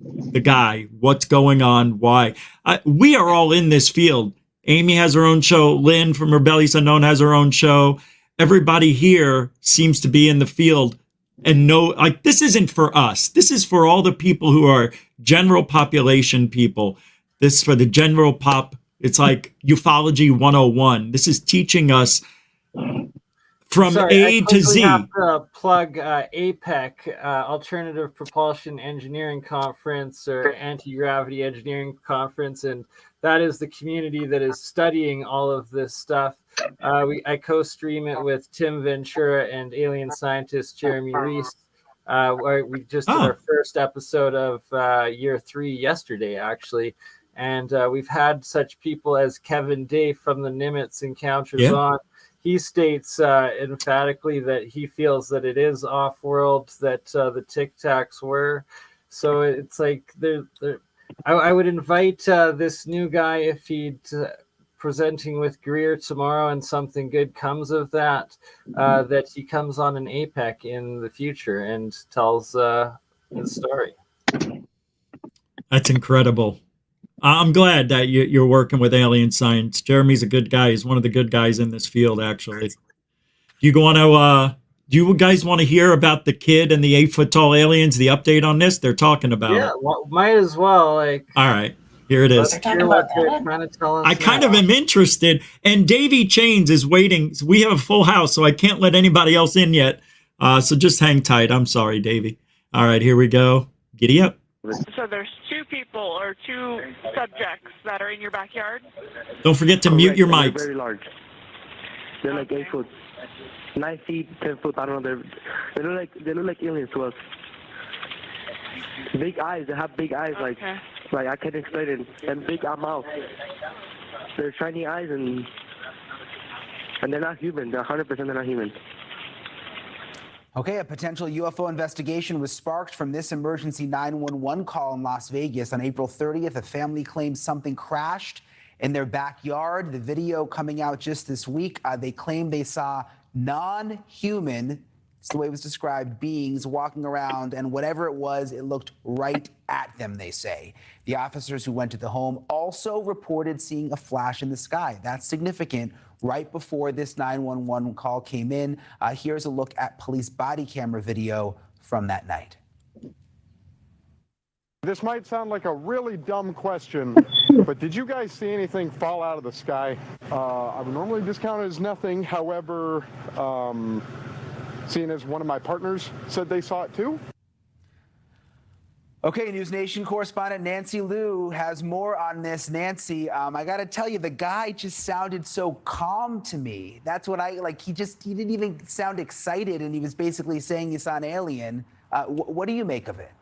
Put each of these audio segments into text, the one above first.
the guy, what's going on, why. We are all in this field. Amy has her own show. Lynn from Rebellious Unknown has her own show. Everybody here seems to be in the field and know, like, this isn't for us. This is for all the people who are general population people. This is for the general pop. It's like ufology 101. This is teaching us from Sorry, A I to Z. have to plug APEC, Alternative Propulsion Engineering Conference, or Anti-Gravity Engineering Conference, and that is the community that is studying all of this stuff. I co-stream it with Tim Ventura and alien scientist Jeremy Reese. Where we just did our first episode of year 3 yesterday, actually. And we've had such people as Kevin Day from the Nimitz Encounters on. He states emphatically that he feels that it is off-world, that the Tic Tacs were. So it's like I would invite this new guy, if he'd presenting with Greer tomorrow and something good comes of that, that he comes on an APEC in the future and tells his story. That's incredible. I'm glad that you're working with alien science. Jeremy's a good guy. He's one of the good guys in this field, actually. Do you guys want to hear about the kid and the 8-foot tall aliens, the update on this? They're talking about it. Yeah, well, might as well. All right, here it is. Let's hear what they're trying to tell us. I kind of am interested. And Davey Chains is waiting. We have a full house, so I can't let anybody else in yet. So just hang tight. I'm sorry, Davey. All right, here we go. Giddy up. So there's 2 people or 2 subjects that are in your backyard? Don't forget to mute your mics. They're very large. They're like 8 foot, 9 feet, 10 foot. I don't know. They look like aliens to us. Big eyes. They have big eyes. Like I can't explain it. And big mouth. They're shiny eyes and they're not human. They're 100% they're not human. Okay, a potential UFO investigation was sparked from this emergency 911 call in Las Vegas. On April 30th, a family claims something crashed in their backyard. The video coming out just this week, they claim they saw non-human, it's the way it was described, beings walking around, and whatever it was, it looked right at them, they say. The officers who went to the home also reported seeing a flash in the sky. That's significant. Right before this 911 call came in, here's a look at police body camera video from that night. This might sound like a really dumb question, but did you guys see anything fall out of the sky? I would normally discount it as nothing. However, seeing as one of my partners said they saw it too. Okay, News Nation correspondent Nancy Liu has more on this. Nancy, I got to tell you, the guy just sounded so calm to me. That's what I like. He didn't even sound excited, and he was basically saying he saw an alien. What do you make of it?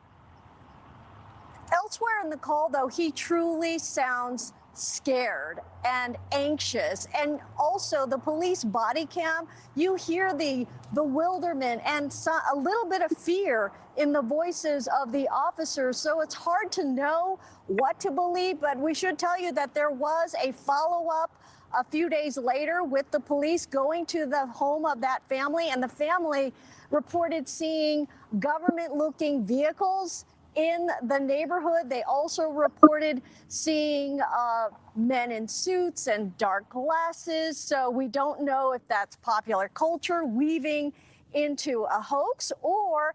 Elsewhere in the call, though, he truly sounds scared and anxious. And also the police body cam, you hear the bewilderment and a little bit of fear in the voices of the officers. So it's hard to know what to believe, but we should tell you that there was a follow-up a few days later with the police going to the home of that family, and the family reported seeing government-looking vehicles in the neighborhood. They also reported seeing men in suits and dark glasses. So we don't know if that's popular culture weaving into a hoax, or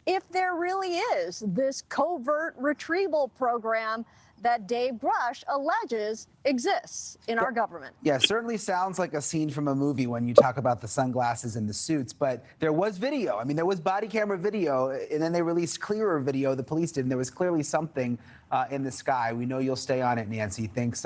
if there really is this covert retrieval program that Dave Grusch alleges exists in our government. Yeah, certainly sounds like a scene from a movie when you talk about the sunglasses and the suits, but there was video. I mean, there was body camera video, and then they released clearer video, the police did, and there was clearly something in the sky. We know you'll stay on it, Nancy. Thanks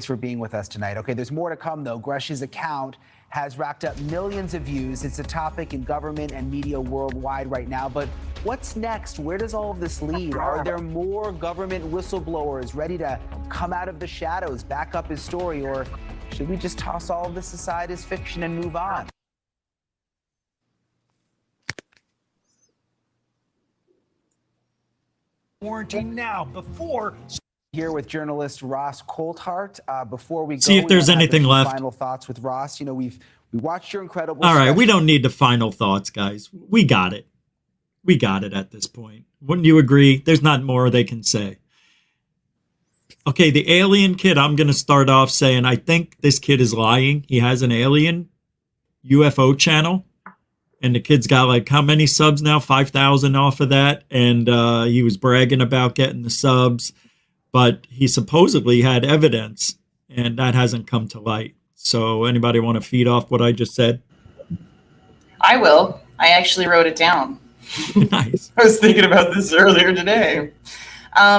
for being with us tonight. Okay, there's more to come, though. Grusch's account has racked up millions of views. It's a topic in government and media worldwide right now. But what's next? Where does all of this lead? Are there more government whistleblowers ready to come out of the shadows, back up his story, or should we just toss all of this aside as fiction and move on? Quarantine now before. Here with journalist Ross Coulthart. Before we go, see if there's anything left. Final thoughts with Ross. You know, we watched your incredible. All right, we don't need the final thoughts, guys. We got it. we got it at this point. Wouldn't you agree? There's not more they can say. Okay, the alien kid, I'm going to start off saying I think this kid is lying. He has an alien UFO channel, and the kid's got like how many subs now? 5,000 off of that, and he was bragging about getting the subs, but he supposedly had evidence, and that hasn't come to light. So anybody want to feed off what I just said? I will. I actually wrote it down. Nice. I was thinking about this earlier today.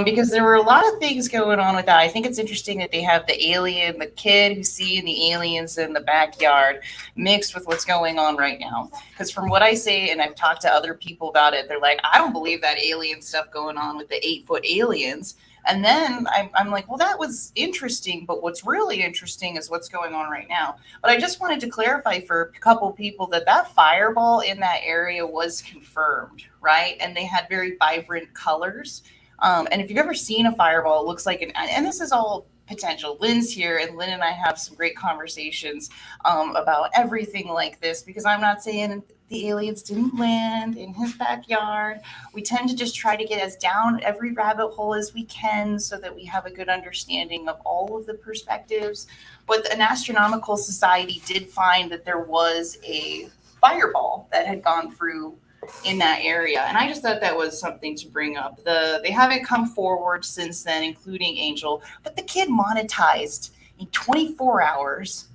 Because there were a lot of things going on with that. I think it's interesting that they have the alien, the kid who's seeing the aliens in the backyard mixed with what's going on right now. Because from what I say, and I've talked to other people about it, they're like, I don't believe that alien stuff going on with the 8-foot aliens. And then I'm like, well, that was interesting, but what's really interesting is what's going on right now. But I just wanted to clarify for a couple people that fireball in that area was confirmed, right? And they had very vibrant colors. And if you've ever seen a fireball, it looks like and this is all potential. Lynn's here, and Lynn and I have some great conversations about everything like this, because I'm not saying the aliens didn't land in his backyard. We tend to just try to get as down every rabbit hole as we can so that we have a good understanding of all of the perspectives. But an astronomical society did find that there was a fireball that had gone through in that area, and I just thought that was something to bring up. They haven't come forward since then, including Angel, but the kid monetized in 24 hours.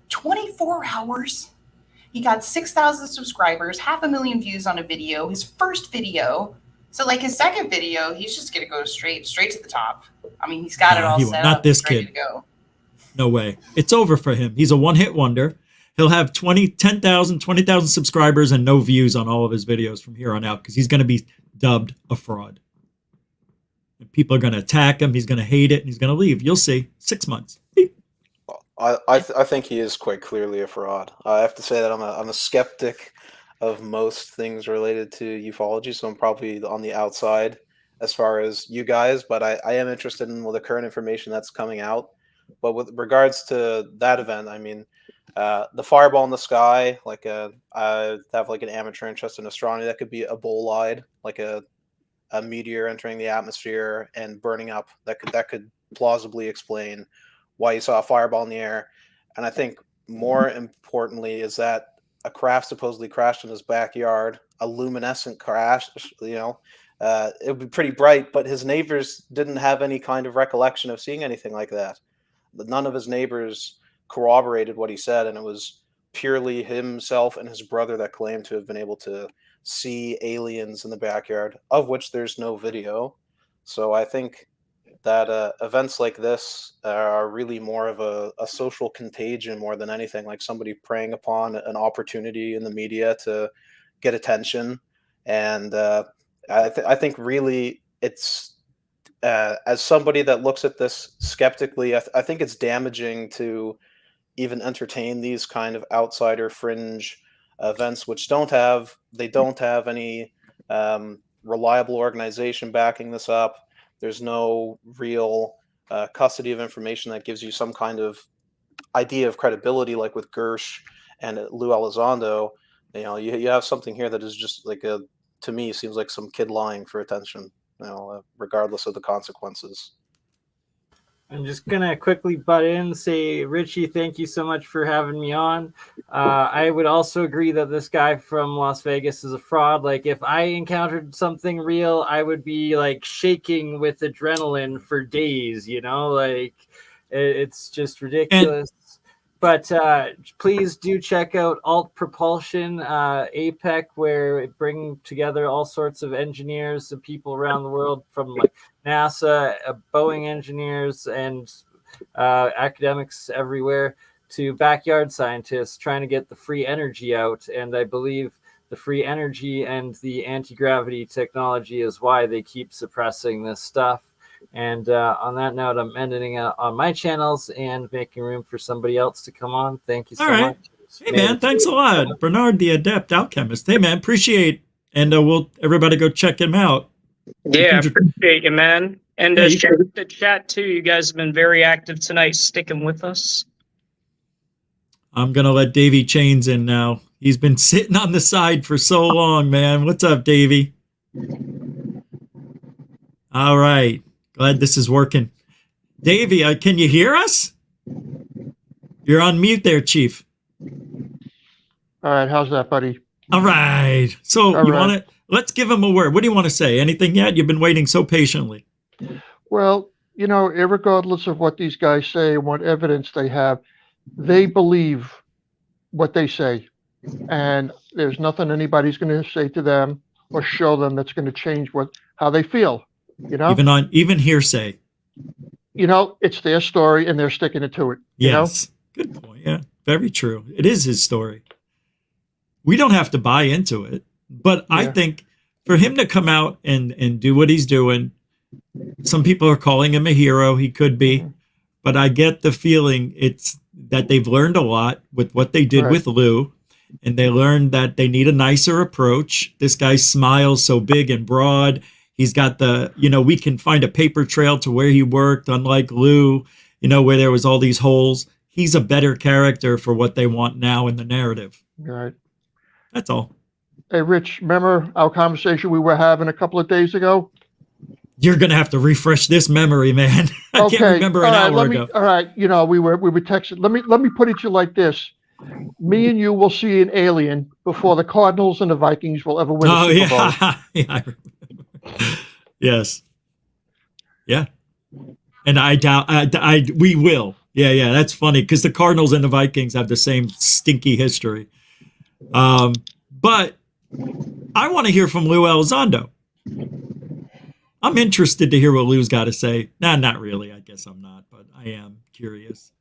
24 hours. He got 6,000 subscribers, 500,000 views on a video, his first video. So like his second video, he's just gonna go straight to the top. I mean, he's got it all set not up. this ready kid. to go. No way. It's over for him. He's a one-hit wonder. He'll have 10,000, 20,000 subscribers and no views on all of his videos from here on out, because he's going to be dubbed a fraud. And people are going to attack him. He's going to hate it, and he's going to leave. You'll see. 6 months. I think he is quite clearly a fraud. I have to say that I'm a skeptic of most things related to ufology, so I'm probably on the outside as far as you guys, but I am interested in the current information that's coming out. But with regards to that event, I mean, the fireball in the sky, like I have like an amateur interest in astronomy. That could be a bolide, like a meteor entering the atmosphere and burning up. That could plausibly explain why you saw a fireball in the air. And I think more importantly is that a craft supposedly crashed in his backyard, a luminescent crash. It would be pretty bright, but his neighbors didn't have any kind of recollection of seeing anything like that. None of his neighbors corroborated what he said, and it was purely himself and his brother that claimed to have been able to see aliens in the backyard, of which there's no video. So I think that events like this are really more of a social contagion more than anything, like somebody preying upon an opportunity in the media to get attention. And I think really it's as somebody that looks at this skeptically, I think it's damaging to even entertain these kind of outsider fringe events, which don't have any reliable organization backing this up. There's no real custody of information that gives you some kind of idea of credibility, like with Grusch and Lou Elizondo. You have something here that is just like to me seems like some kid lying for attention, regardless of the consequences. I'm just going to quickly butt in and say, Richie, thank you so much for having me on. I would also agree that this guy from Las Vegas is a fraud. Like, if I encountered something real, I would be, like, shaking with adrenaline for days, Like, it's just ridiculous. But please do check out Alt Propulsion, APEC, where it bring together all sorts of engineers and people around the world from like NASA, Boeing engineers, and academics everywhere to backyard scientists trying to get the free energy out. And I believe the free energy and the anti-gravity technology is why they keep suppressing this stuff. And on that note, I'm ending on my channels and making room for somebody else to come on. Thank you so much. Hey, man, thanks a lot. Bernard, the Adept Alchemist. Hey, man, appreciate. And everybody go check him out. Yeah, appreciate you, man. And Yeah, check the chat, too. You guys have been very active tonight, sticking with us. I'm going to let Davey Chains in now. He's been sitting on the side for so long, man. What's up, Davey? All right. Glad this is working. Davey, can you hear us? You're on mute there, Chief. All right, how's that, buddy? All right. So All you right. want to, let's give him a word. What do you want to say? Anything yet? You've been waiting so patiently. Well, you know, irregardless of what these guys say and what evidence they have, they believe what they say. And there's nothing anybody's going to say to them or show them that's going to change how they feel, you know? Even hearsay. You know, it's their story and they're sticking it to it. Yes. You know? Good point. Yeah. Very true. It is his story. We don't have to buy into it. But I think for him to come out and do what he's doing, some people are calling him a hero. He could be. But I get the feeling it's that they've learned a lot with what they did with Lou. And they learned that they need a nicer approach. This guy smiles so big and broad. He's got we can find a paper trail to where he worked, unlike Lou, where there was all these holes. He's a better character for what they want now in the narrative. Right. That's all. Hey, Rich, remember our conversation we were having a couple of days ago? You're going to have to refresh this memory, man. I can't remember an hour ago. All right. We were texting. Let me put it to you like this. Me and you will see an alien before the Cardinals and the Vikings will ever win a Super Bowl. Yeah, I remember. Yes. Yeah. And I doubt we will. Yeah, that's funny because the Cardinals and the Vikings have the same stinky history. But I want to hear from Lou Elizondo. I'm interested to hear what Lou's got to say. Nah, not really. I guess I'm not, but I am curious.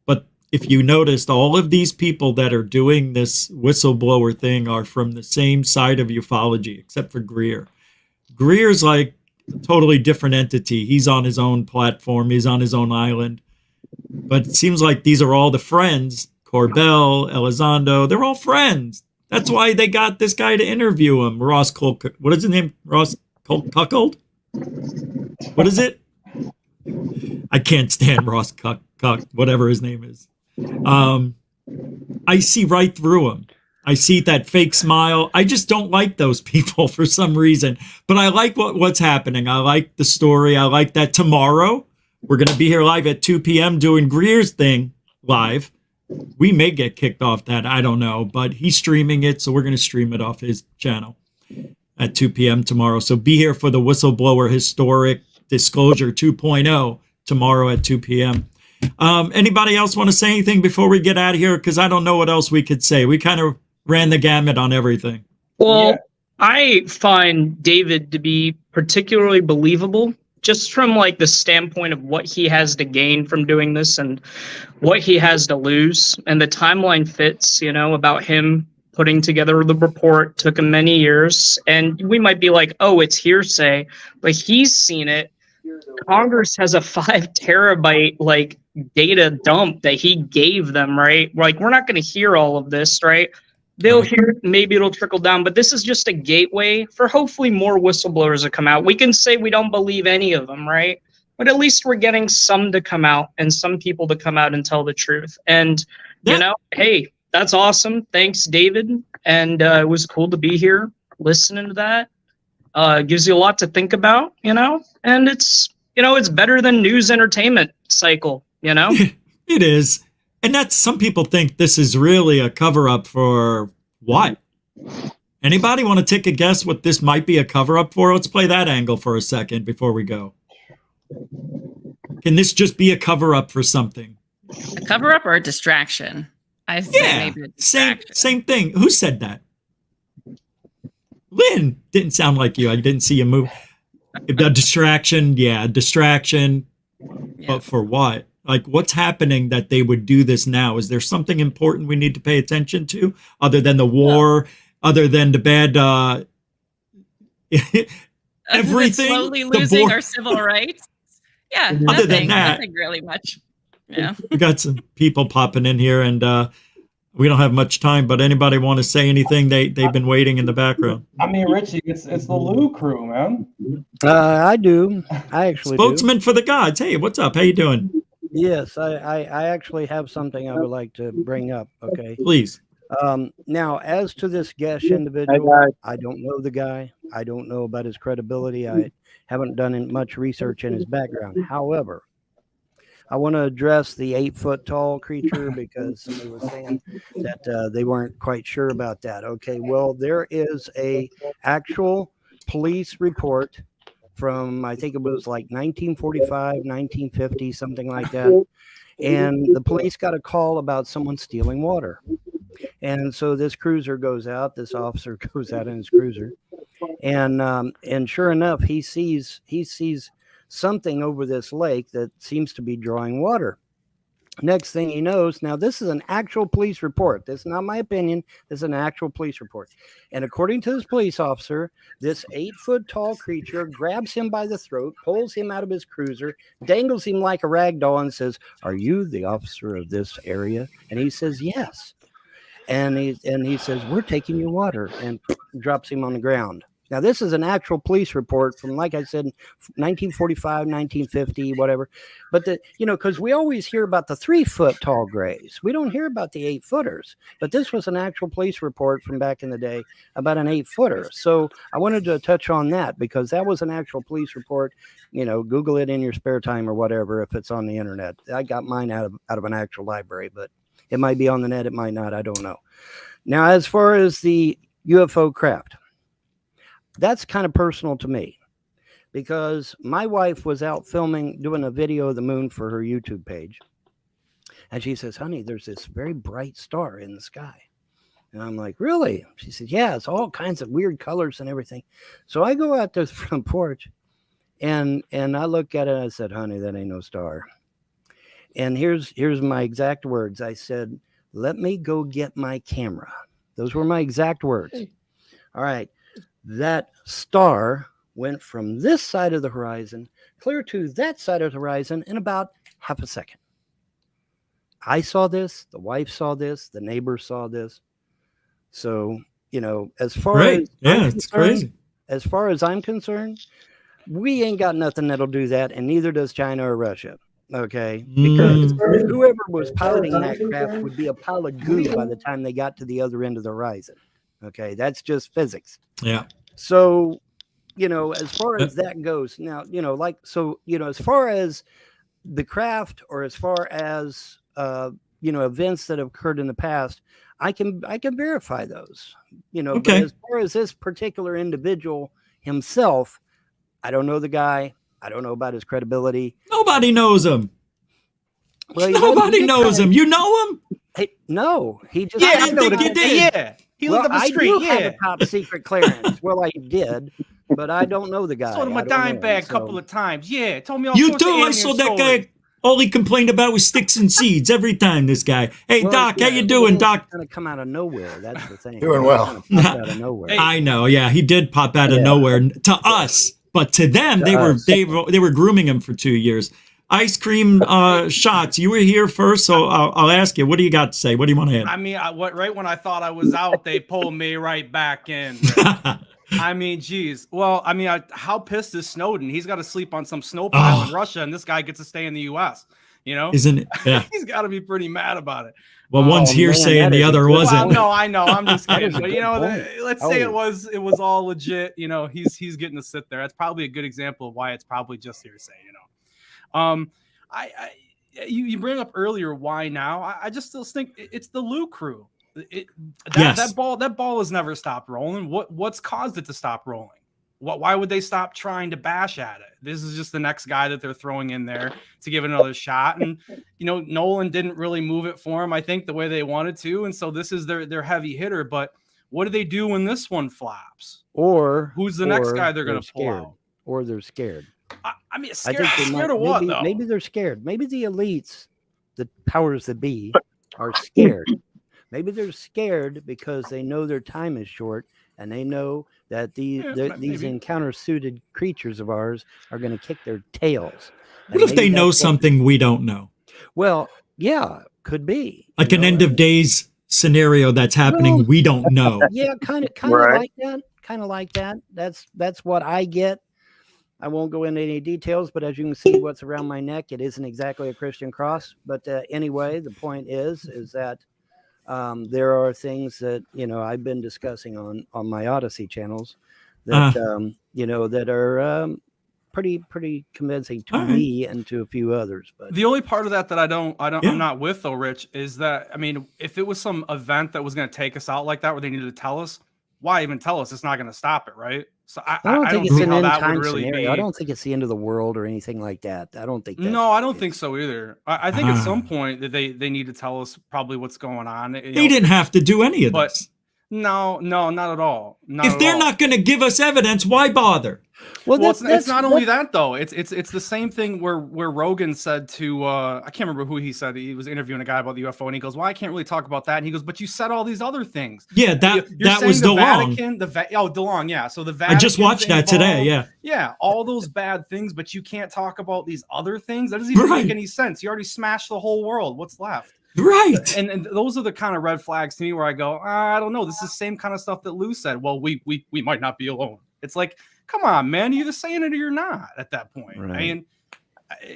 But if you noticed, all of these people that are doing this whistleblower thing are from the same side of ufology, except for Greer. Greer's like a totally different entity. He's on his own platform. He's on his own island. But it seems like these are all the friends. Corbell, Elizondo, they're all friends. That's why they got this guy to interview him. Ross Colcuckold. What is his name? Ross Colcuckold? What is it? I can't stand Ross Cuck, whatever his name is. I see right through him. I see that fake smile. I just don't like those people for some reason. But I like what's happening. I like the story. I like that tomorrow we're going to be here live at 2 p.m. doing Greer's thing live. We may get kicked off that. I don't know. But he's streaming it, so we're going to stream it off his channel at 2 p.m. tomorrow. So be here for the Whistleblower Historic Disclosure 2.0 tomorrow at 2 p.m. Anybody else want to say anything before we get out of here? Because I don't know what else we could say. We kind of ran the gamut on everything. Well, I find David to be particularly believable just from like the standpoint of what he has to gain from doing this and what he has to lose. And the timeline fits, about him putting together the report took him many years. And we might be like, oh, it's hearsay, but he's seen it. Congress has a 5 terabyte data dump that he gave them, right? Like, we're not going to hear all of this, right? They'll hear it, maybe it'll trickle down, but this is just a gateway for hopefully more whistleblowers to come out. We can say we don't believe any of them, right? But at least we're getting some to come out and some people to come out and tell the truth. And, hey, that's awesome. Thanks, David. And it was cool to be here listening to that. Gives you a lot to think about, and it's, it's better than news entertainment cycle, It is. And that's, some people think this is really a cover up for what? Anybody want to take a guess what this might be a cover up for? Let's play that angle for a second before we go. Can this just be a cover up for something? A cover up or a distraction? I say maybe a distraction. Same thing. Who said that? Lynn, didn't sound like you. I didn't see you move. A distraction. Yeah, distraction. Yeah. But for what? Like, what's happening that they would do this now? Is there something important we need to pay attention to other than the war, other than the bad, everything? Slowly losing our civil rights? Yeah, other than that, nothing really much. Yeah. We got some people popping in here, and we don't have much time, but anybody want to say anything? They've been waiting in the background. I mean, Richie, it's the Lou crew, man. I do. I actually Spokesman for the gods. Hey, what's up? How you doing? Yes, I actually have something I would like to bring up. Okay. Please. Now, as to this guest individual, I don't know the guy. I don't know about his credibility. I haven't done much research in his background. However, I want to address the 8-foot tall creature because somebody was saying that they weren't quite sure about that. Okay, well, there is a actual police report from, I think it was like 1945, 1950, something like that. And the police got a call about someone stealing water. And so this cruiser goes out, this officer goes out in his cruiser, and sure enough, he sees something over this lake that seems to be drawing water. Next thing he knows, now this is an actual police report. This is not my opinion. This is an actual police report. And according to this police officer, this 8-foot tall creature grabs him by the throat, pulls him out of his cruiser, dangles him like a rag doll and says, "Are you the officer of this area?" And he says, "Yes." And he says, "We're taking your water," and drops him on the ground. Now, this is an actual police report from, like I said, 1945, 1950, whatever. But because we always hear about the 3-foot tall grays. We don't hear about the 8-footers. But this was an actual police report from back in the day about an 8-footer. So I wanted to touch on that because that was an actual police report. Google it in your spare time or whatever if it's on the internet. I got mine out of an actual library, but it might be on the net. It might not. I don't know. Now, as far as the UFO craft, that's kind of personal to me because my wife was out doing a video of the moon for her YouTube page. And she says, "Honey, there's this very bright star in the sky." And I'm like, "Really?" She said, "Yeah, it's all kinds of weird colors and everything." So I go out to the front porch and I look at it and I said, "Honey, that ain't no star." And here's my exact words. I said, "Let me go get my camera." Those were my exact words. All right. That star went from this side of the horizon clear to that side of the horizon in about half a second. I saw this, the wife saw this, the neighbor saw this. So, as far as it's crazy. As far as I'm concerned, we ain't got nothing that'll do that, and neither does China or Russia. Okay, because whoever was piloting that craft would be a pile of goo by the time they got to the other end of the horizon. Okay, that's just physics. Yeah. So, as far as that goes, now, as far as the craft or as far as events that have occurred in the past, I can verify those. But as far as this particular individual himself, I don't know the guy. I don't know about his credibility. Nobody knows him. Well, nobody knows him. You know him? Hey, no, he just. I didn't think you did. Yeah, he lived up the street. I do have a top secret clearance. Well, I did, but I don't know the guy. Sold him a dime bag a couple of times. Yeah, told me all you sorts too. of I saw that guy. All he complained about was sticks and seeds every time. This guy. Hey, Doc, how you doing, Doc? Going to come out of nowhere. That's the thing. Doing well. Out of nowhere. I know. Yeah, he did pop out of nowhere to us, but to them, they were grooming him for 2 years. Ice cream shots. You were here first, so I'll ask you. What do you got to say? What do you want to add? I mean, right when I thought I was out, they pulled me right back in. I mean, geez. Well, I mean, how pissed is Snowden? He's got to sleep on some snow pile in Russia, and this guy gets to stay in the U.S. Isn't it? Yeah. He's got to be pretty mad about it. Well, one's hearsay and the other wasn't. Well, no, I know. I'm just kidding. But let's say it was all legit. He's getting to sit there. That's probably a good example of why it's probably just hearsay. You bring up earlier why now? I just still think it's the Lou crew. That ball has never stopped rolling. What's caused it to stop rolling? Why would they stop trying to bash at it? This is just the next guy that they're throwing in there to give it another shot. And Nolan didn't really move it for him, I think, the way they wanted to. And so this is their heavy hitter. But what do they do when this one flops? Or who's the next guy they're going to pull out? Or they're scared. I mean, scared of what, though? Maybe they're scared. Maybe the elites, the powers that be, are scared. Maybe they're scared because they know their time is short, and they know that these encounter-suited creatures of ours are going to kick their tails. What if they know something we don't know? Well, yeah, could be. Like an end of days scenario that's happening we don't know. Yeah, kind of like that. Kind of like that. That's what I get. I won't go into any details, but as you can see, what's around my neck, it isn't exactly a Christian cross. But anyway, the point is that There are things that, you know, I've been discussing on my Odyssey channels that, you know, that are pretty convincing to me and to a few others. But the only part of that I'm not with though, Rich, is that, I mean, if it was some event that was going to take us out like that, where they needed to tell us, why even tell us? It's not going to stop it, right? So I don't think it's an end time scenario. I don't think it's the end of the world or anything like that. I don't think. No, I don't think so either. I think at some point that they need to tell us probably what's going on. They didn't have to do any of this. No, not at all. If they're not going to give us evidence, why bother? Well, it's not only that though. It's the same thing where Rogan said to I can't remember who he said. He was interviewing a guy about the UFO, and he goes, "Well, I can't really talk about that." And he goes, "But you said all these other things." Yeah, that was the DeLong. Vatican, DeLong. Yeah, so the Vatican. I just watched that today. Yeah. Yeah, all those bad things, but you can't talk about these other things. That doesn't even make any sense. You already smashed the whole world. What's left? Right. And those are the kind of red flags to me where I go, I don't know. This is the same kind of stuff that Lou said. Well, we might not be alone. It's like, come on, man. You're either saying it or you're not at that point. Right. I mean,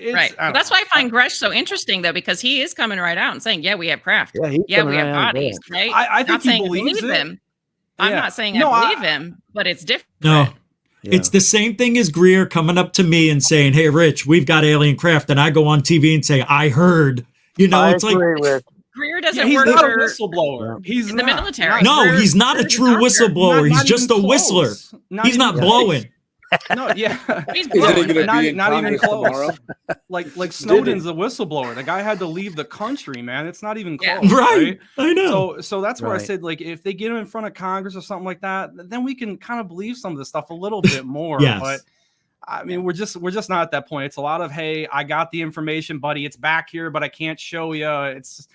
Well, that's why I find Grusch so interesting, though, because he is coming right out and saying, yeah, we have craft. Yeah, we have bodies, right? I think he believes believe him. I'm not saying I believe him, but it's different. No. It's the same thing as Greer coming up to me and saying, hey, Rich, we've got alien craft. And I go on TV and say, I heard. You know, it's like Greer doesn't he's work not for a whistleblower. He's in the military. No, he's not a true whistleblower. He's just a whistler. He's not blowing. No, yeah, he's blowing. Not even close. Like Snowden's a whistleblower. The guy had to leave the country, man. It's not even close. Right. I know. So that's where I said, like, if they get him in front of Congress or something like that, then we can kind of believe some of this stuff a little bit more. Yes. But I mean, we're just not at that point. It's a lot of, hey, I got the information, buddy. It's back here, but I can't show you. It's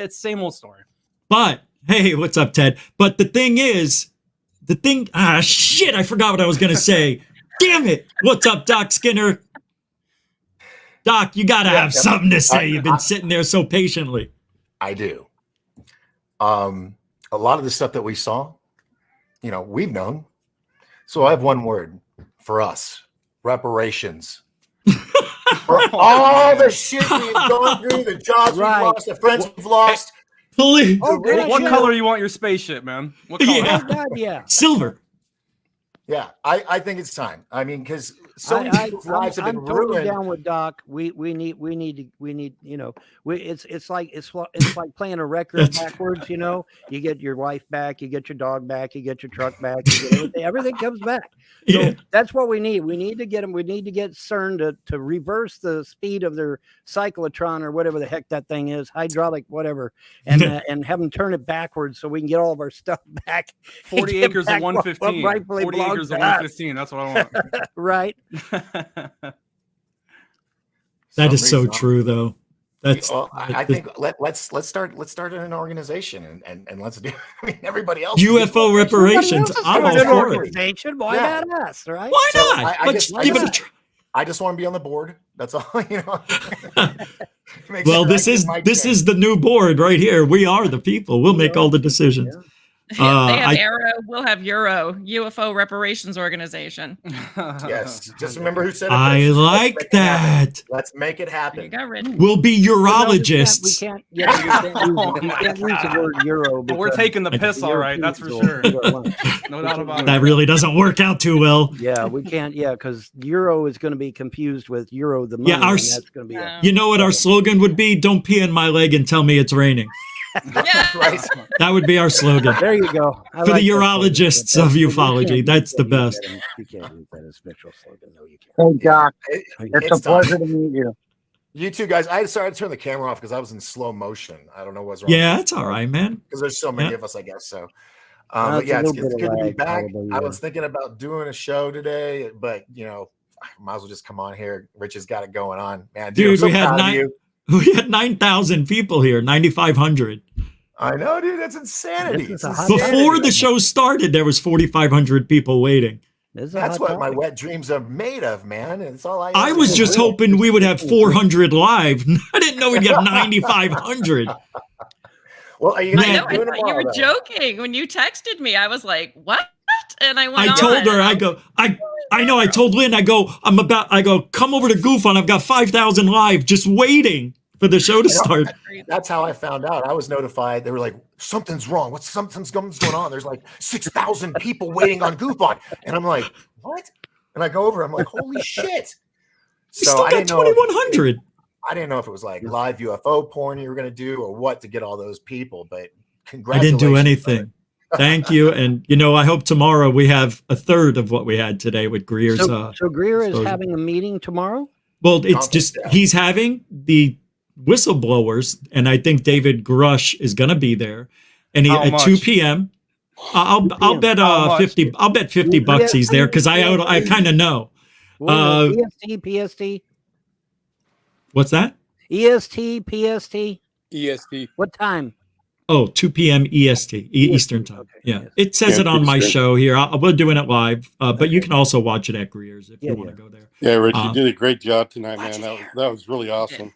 same old story. But hey, what's up, Ted? But the thing is, shit, I forgot what I was gonna say. Damn it! What's up, Doc Skinner? Doc, you gotta have something to say. You've been sitting there so patiently. I do. A lot of the stuff that we saw, you know, we've known. So I have one word for us. Reparations. For all the shit we've gone through, the jobs we've lost, the friends we've lost. Please. What color you want your spaceship, man? What color? Silver. Yeah, I think it's time. I mean, because so many people's lives have been I'm totally ruined. down with Doc. We need you know, it's like playing a record backwards. You know, you get your wife back, you get your dog back, you get your truck back, you get everything comes back. So that's what we need. We need to get them. We need to get CERN to reverse the speed of their cyclotron or whatever the heck that thing is, hydraulic whatever, and have them turn it backwards so we can get all of our stuff back. 40 acres of 115. 40 acres of 115. That's what I want. Right. That is so true, though. That's. I think let's start an organization and let's do. I mean, everybody else. UFO reparations. I'm all for it. Why not us? Right? Why not? Let's give it a try. I just want to be on the board. That's all. You know. Well, this is the new board right here. We are the people. We'll make all the decisions. They have Arrow. We'll have Euro UFO Reparations Organization. Yes, just remember who said it. I like that. Let's make it happen. We'll be urologists. We can't use the word Euro. But we're taking the piss, all right. That's for sure. No doubt about it. That really doesn't work out too well. Yeah, we can't. Yeah, because Euro is going to be confused with Euro the money. Yeah, that's going to be. You know what our slogan would be? Don't pee in my leg and tell me it's raining. Right. That would be our slogan. There you go. For the urologists of ufology, that's the best. You can't use that as official slogan. No, you can't. Hey, Doc. It's a pleasure to meet you. You too, guys. I decided to turn the camera off because I was in slow motion. I don't know what's wrong. Yeah, it's all right, man. Because there's so many of us, I guess. So, but yeah, it's good to be back. I was thinking about doing a show today, but you know, I might as well just come on here. Rich has got it going on, man. Dude, we had 9,000 people here, 9,500. I know, dude. That's insanity. Before the show started, there was 4,500 people waiting. That's what my wet dreams are made of, man. It's all I was just hoping we would have 400 live. I didn't know we'd have 9,500. Well, are you I thought you were joking when you texted me. I was like, "What?" And I went. I told her. I know. I told Lynn. I go, come over to GUFON. I've got 5,000 live, just waiting for the show to start. That's how I found out. I was notified. They were like, something's wrong. Something's going on. There's like 6,000 people waiting on GUFON. And I'm like, what? And I go over. I'm like, holy shit. We still got 2,100. I didn't know if it was like live UFO porn you were going to do or what to get all those people, but I congratulations. didn't do anything. Thank you. And, I hope tomorrow we have a third of what we had today with Greer's. So Greer is having a meeting tomorrow? Well, it's just he's having the whistleblowers, and I think David Grusch is going to be there. And at 2 p.m., I'll bet 50. I'll bet $50 he's there because I kind of know. EST, PST. What's that? EST, PST. EST. What time? Oh, 2 p.m. EST, Eastern time. Okay. Yeah, it says it on my show here. We're doing it live, but you can also watch it at Greer's if you want to go there. Yeah, Rich, you did a great job tonight, man. That was really awesome.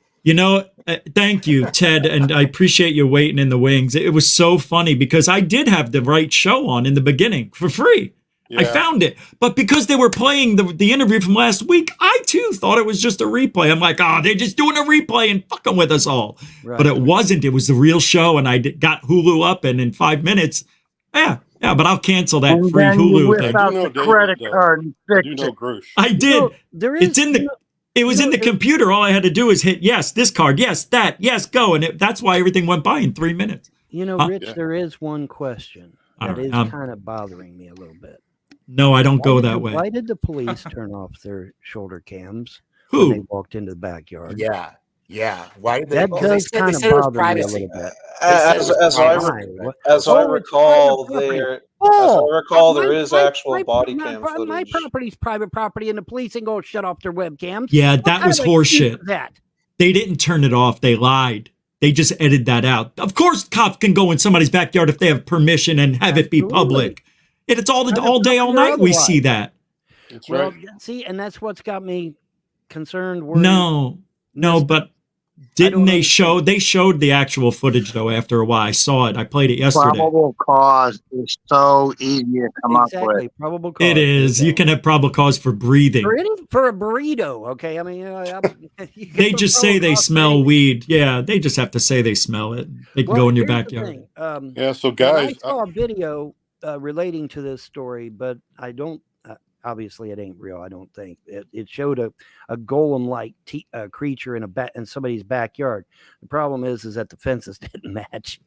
Thank you, Ted, and I appreciate you waiting in the wings. It was so funny because I did have the right show on in the beginning for free. Yeah. I found it, but because they were playing the interview from last week, I too thought it was just a replay. I'm like, they're just doing a replay and fucking with us all. Right. But it wasn't. It was the real show, and I got Hulu up, and in 5 minutes, but I'll cancel that free Hulu thing. The credit card and fix it. Grusch. I did. It was in the computer. All I had to do is hit yes, this card, yes, that, yes, go, and that's why everything went by in 3 minutes. Rich, there is one question that is kind of bothering me a little bit. No, I don't go that way. Why did the police turn off their shoulder cams when they walked into the backyard? Yeah. Why did that does kind of bother me a little bit. As I recall, there is actual body cam footage. My property's private property, and the police ain't going to shut off their webcams. Yeah, that was horseshit. They didn't turn it off. They lied. They just edited that out. Of course, cops can go in somebody's backyard if they have permission and have it be public. It's all day, all night. We see that. That's right. See, and that's what's got me concerned. No, but didn't they show? They showed the actual footage though. After a while, I saw it. I played it yesterday. Probable cause is so easy to come up with. Probable cause. It is. You can have probable cause for breathing. For a burrito, okay. I mean, they just say they smell weed. Yeah, they just have to say they smell it. They can go in your backyard. So guys, I saw a video relating to this story, but I don't. Obviously, it ain't real. I don't think it showed a golem-like creature in somebody's backyard. The problem is that the fences didn't match.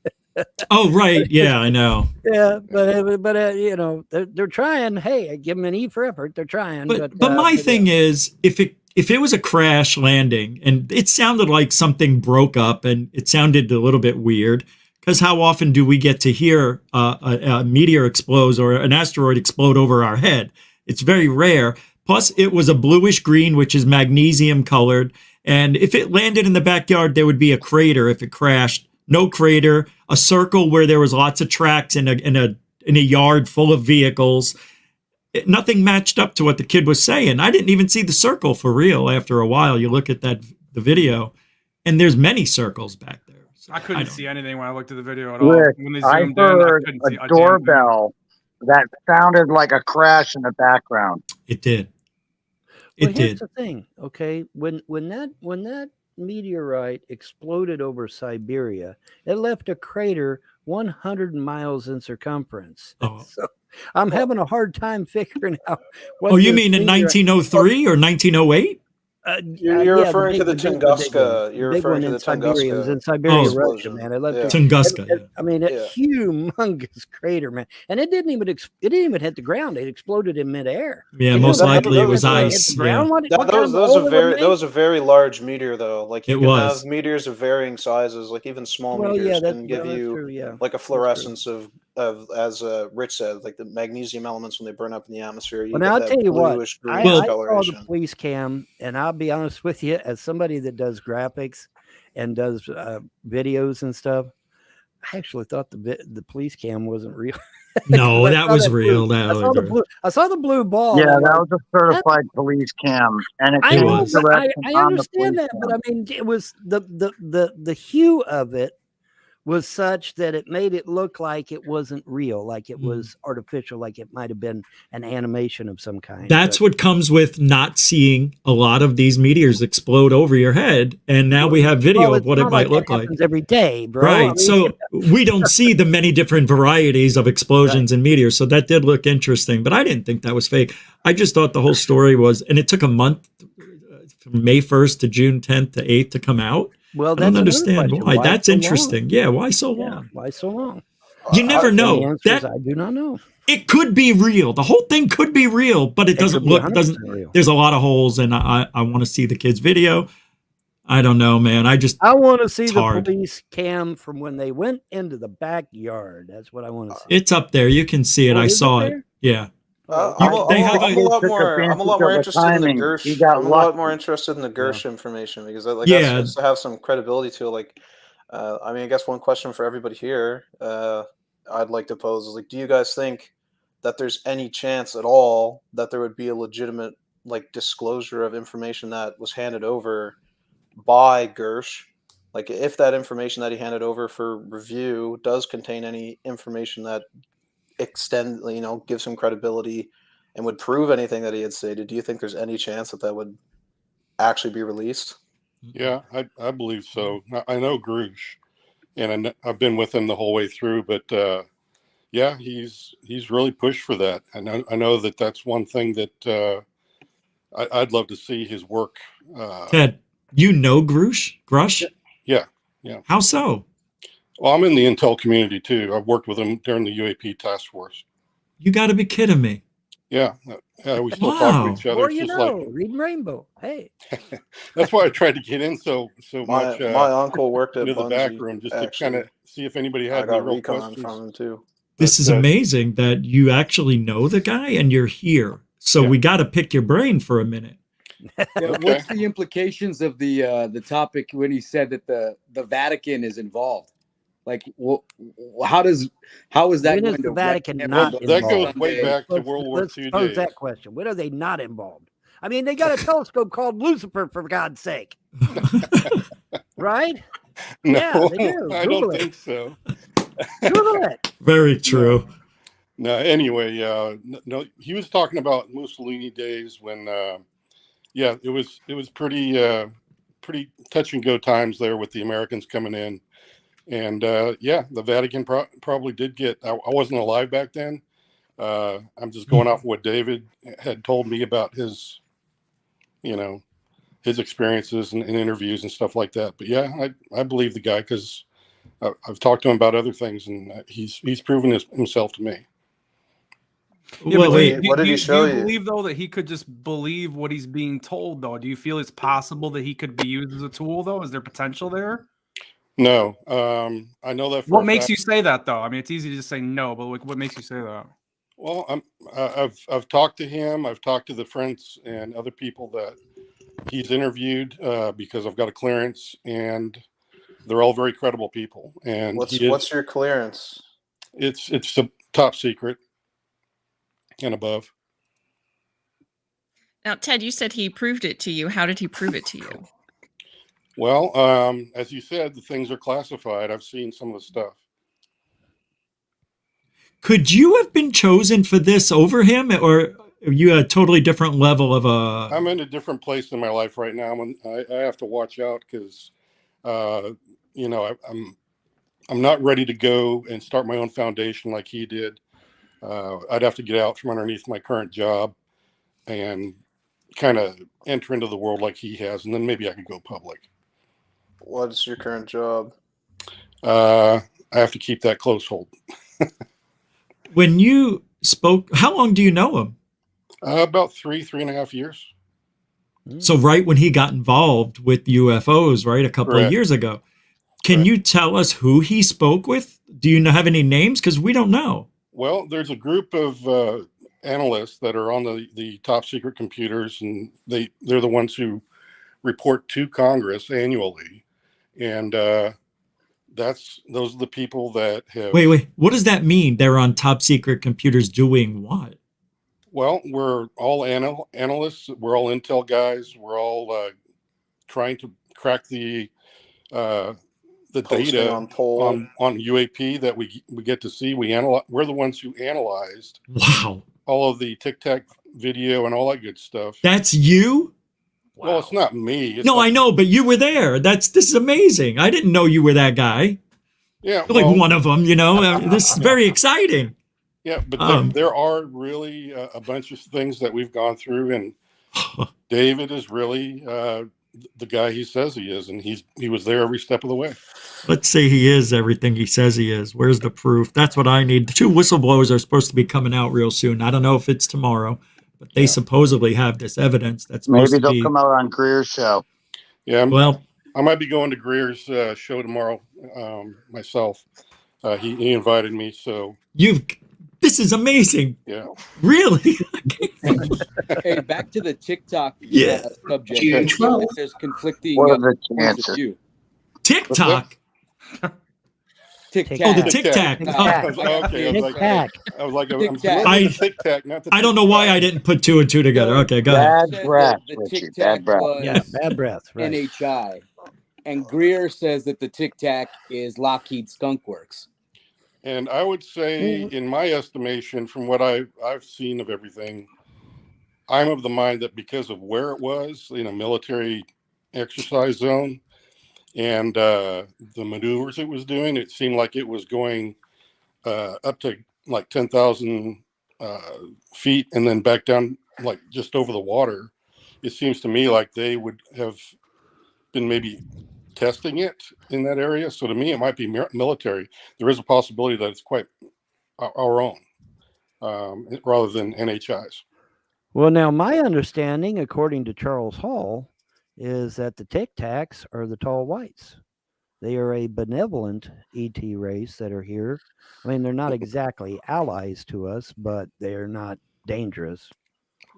Oh, right. Yeah, I know. Yeah, but you know, they're trying. Hey, give them an E for effort. They're trying. But my thing is, if it was a crash landing and it sounded like something broke up and it sounded a little bit weird. Because how often do we get to hear a meteor explodes or an asteroid explode over our head? It's very rare. Plus, it was a bluish green, which is magnesium colored. And if it landed in the backyard, there would be a crater if it crashed. No crater, a circle where there was lots of tracks in a yard full of vehicles. Nothing matched up to what the kid was saying. I didn't even see the circle for real. After a while, you look at the video, and there's many circles back there. I couldn't see anything when I looked at the video at all. Rick, When they I zoomed heard in, I couldn't see a doorbell that sounded like a crash in the background. It did. Here's the thing, okay? When that meteorite exploded over Siberia, it left a crater 100 miles in circumference. Oh. So I'm having a hard time figuring out. You mean in 1903 or 1908? You're referring to the Tunguska. You're referring to the Tunguska. It was in Siberia, Russia, man. Tunguska. I mean, a humongous crater, man, and it didn't even hit the ground. It exploded in midair. Yeah, most likely it was ice. That was a very large meteor, though. Like you can have meteors of varying sizes. Like even small meteors can give you like a fluorescence of as Rich said, like the magnesium elements when they burn up in the atmosphere. Well, now I'll tell you what. I saw the police cam, and I'll be honest with you, as somebody that does graphics and does videos and stuff, I actually thought the police cam wasn't real. No, that was real. I saw the blue ball. Yeah, that was a certified police cam, and it I understand that, but I mean, it was the hue of it was such that it made it look like it wasn't real, like it was artificial, like it might have been an animation of some kind. That's what comes with not seeing a lot of these meteors explode over your head. And now we have video of what it might look like. Every day, bro. Right. I mean, so we don't see the many different varieties of explosions and meteors. So that did look interesting, but I didn't think that was fake. I just thought the whole story was, and it took a month from May 1st to June 10th to 8th to come out. Well, I don't understand question. why. Why That's so interesting. long? Yeah. Why so long? Why so long? You never know. The answer is I do not know. It could be real. The whole thing could be real, but it doesn't look. It doesn't. Real. There's a lot of holes, and I want to see the kid's video. I don't know, man. I want to see the hard. police cam from when they went into the backyard. That's what I want to see. It's up there. You can see it. I saw it. Yeah. I'm a lot more interested in the Grusch. I'm a lot more interested in the Grusch information because that's supposed to have some credibility to it. Like, I mean, I guess one question for everybody here I'd like to pose is, like, do you guys think that there's any chance at all that there would be a legitimate, like, disclosure of information that was handed over by Grusch? Like, if that information that he handed over for review does contain any information that gives him credibility and would prove anything that he had stated, do you think there's any chance that would actually be released? Yeah, I believe so. I know Grusch, and I've been with him the whole way through, but yeah, he's really pushed for that. And I know that that's one thing that I'd love to see his work. Ted, you know Grusch? Yeah. How so? Well, I'm in the intel community too. I've worked with him during the UAP task force. You got to be kidding me. Yeah, we still talk to each other. Or you know, reading Rainbow. Hey, that's why I tried to get in so much. My uncle worked at into the back room just to kind of see if anybody had any real questions from him too. This is amazing that you actually know the guy and you're here. So we got to pick your brain for a minute. Yeah, what's the implications of the topic when he said that the Vatican is involved? Like, how is that when going is to the Vatican wreck not everyone? That involved? goes way back to World War Let's II pose days. that question. When are they not involved? I mean, they got a telescope called Lucifer, for God's sake. Right? No, yeah, they do. I don't think so. Google it. Very true. No, anyway, no, he was talking about Mussolini days when, it was pretty touch and go times there with the Americans coming in, and the Vatican probably did get. I wasn't alive back then. I'm just going off what David had told me about his, his experiences and interviews and stuff like that. But yeah, I believe the guy because I've talked to him about other things, and he's proven himself to me. Yeah, well, what did he show you? Do you believe, though, that he could just believe what he's being told, though? Do you feel it's possible that he could be used as a tool, though? Is there potential there? No. I know that. What makes you say that, though? I mean, it's easy to just say no, but what makes you say that? Well, I've talked to him. I've talked to the friends and other people that he's interviewed because I've got a clearance, and they're all very credible people. And what's your clearance? It's a top secret and above. Now, Ted, you said he proved it to you. How did he prove it to you? Well, as you said, the things are classified. I've seen some of the stuff. Could you have been chosen for this over him, or are you a totally different level of a? I'm in a different place in my life right now. I have to watch out because, I'm not ready to go and start my own foundation like he did. I'd have to get out from underneath my current job and kind of enter into the world like he has, and then maybe I could go public. What's your current job? I have to keep that close hold. When you spoke, how long do you know him? About 3.5 years. So right when he got involved with UFOs, right, a couple of years ago. Can you tell us who he spoke with? Do you have any names? Because we don't know. Well, there's a group of analysts that are on the top secret computers, and they're the ones who report to Congress annually. And those are the people that have. Wait. What does that mean? They're on top secret computers doing what? Well, we're all analysts. We're all intel guys. We're all trying to crack the the posting data on poll on UAP that we get to see. We're the ones who analyzed all of the Tic Tac video and all that good stuff. That's you? Well, it's not me. It's No, like, I know, but you were there. This is amazing. I didn't know you were that guy. yeah, You're like one of them, you know. This is very exciting. Yeah, but there are really a bunch of things that we've gone through, and David is really the guy he says he is, and he was there every step of the way. Let's say he is everything he says he is. Where's the proof? That's what I need. The 2 whistleblowers are supposed to be coming out real soon. I don't know if it's tomorrow, but they supposedly have this evidence that's supposed Maybe to they'll be. come out on Greer's show. Yeah, well, I might be going to Greer's show tomorrow myself. He invited me, so this is amazing. Yeah, really. Hey, back to the TikTok subject. There's conflicting What are the points of chances? view. TikTok. Tic-tac. Oh, the Tic Tac. Okay, I was like, I'm familiar with Tic Tac, not the I don't know why I didn't put 2 and 2 together. Okay, go ahead. Bad breath, The Richie. Tic-Tac Bad breath. was Yeah, bad breath. Right. NHI. And Greer says that the Tic-Tac is Lockheed Skunk Works. And I would say, in my estimation, from what I've seen of everything, I'm of the mind that because of where it was in a military exercise zone and the maneuvers it was doing, it seemed like it was going up to like 10,000 feet and then back down like just over the water. It seems to me like they would have been maybe testing it in that area. So to me, it might be military. There is a possibility that it's quite our own rather than NHI's. Well, now my understanding, according to Charles Hall, is that the Tic Tacs are the tall whites. They are a benevolent ET race that are here. I mean, they're not exactly allies to us, but they're not dangerous.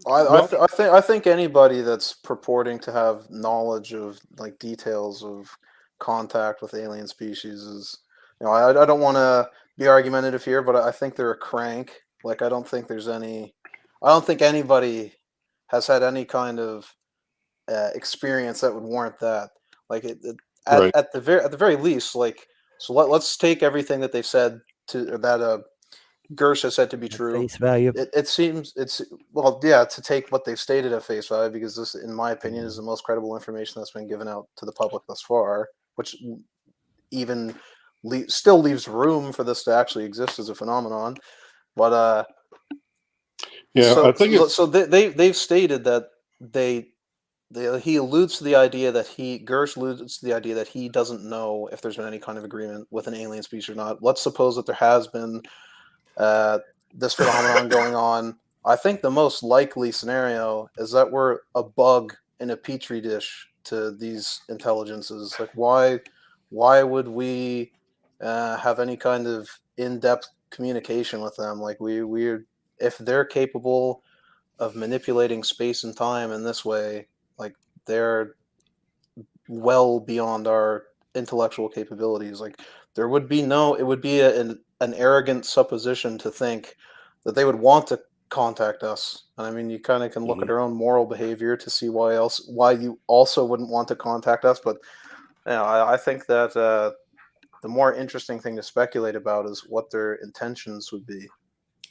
I think anybody that's purporting to have knowledge of like details of contact with alien species is, you know, I don't want to be argumentative here, but I think they're a crank. Like I don't think anybody has had any kind of experience that would warrant that. Like at the very least, like so let's take everything that they've said that Grusch has said to be true. Face value. It seems to take what they've stated at face value, because this, in my opinion, is the most credible information that's been given out to the public thus far, which even still leaves room for this to actually exist as a phenomenon. But I think so they've stated that he alludes to the idea that Grusch alludes to the idea that he doesn't know if there's been any kind of agreement with an alien species or not. Let's suppose that there has been this phenomenon going on. I think the most likely scenario is that we're a bug in a petri dish to these intelligences. Like, why would we have any kind of in-depth communication with them? Like, we're if they're capable of manipulating space and time in this way, like they're well beyond our intellectual capabilities. Like, it would be an arrogant supposition to think that they would want to contact us. And I mean, you kind of can look at our own moral behavior to see why you also wouldn't want to contact us. But you know, I think that the more interesting thing to speculate about is what their intentions would be.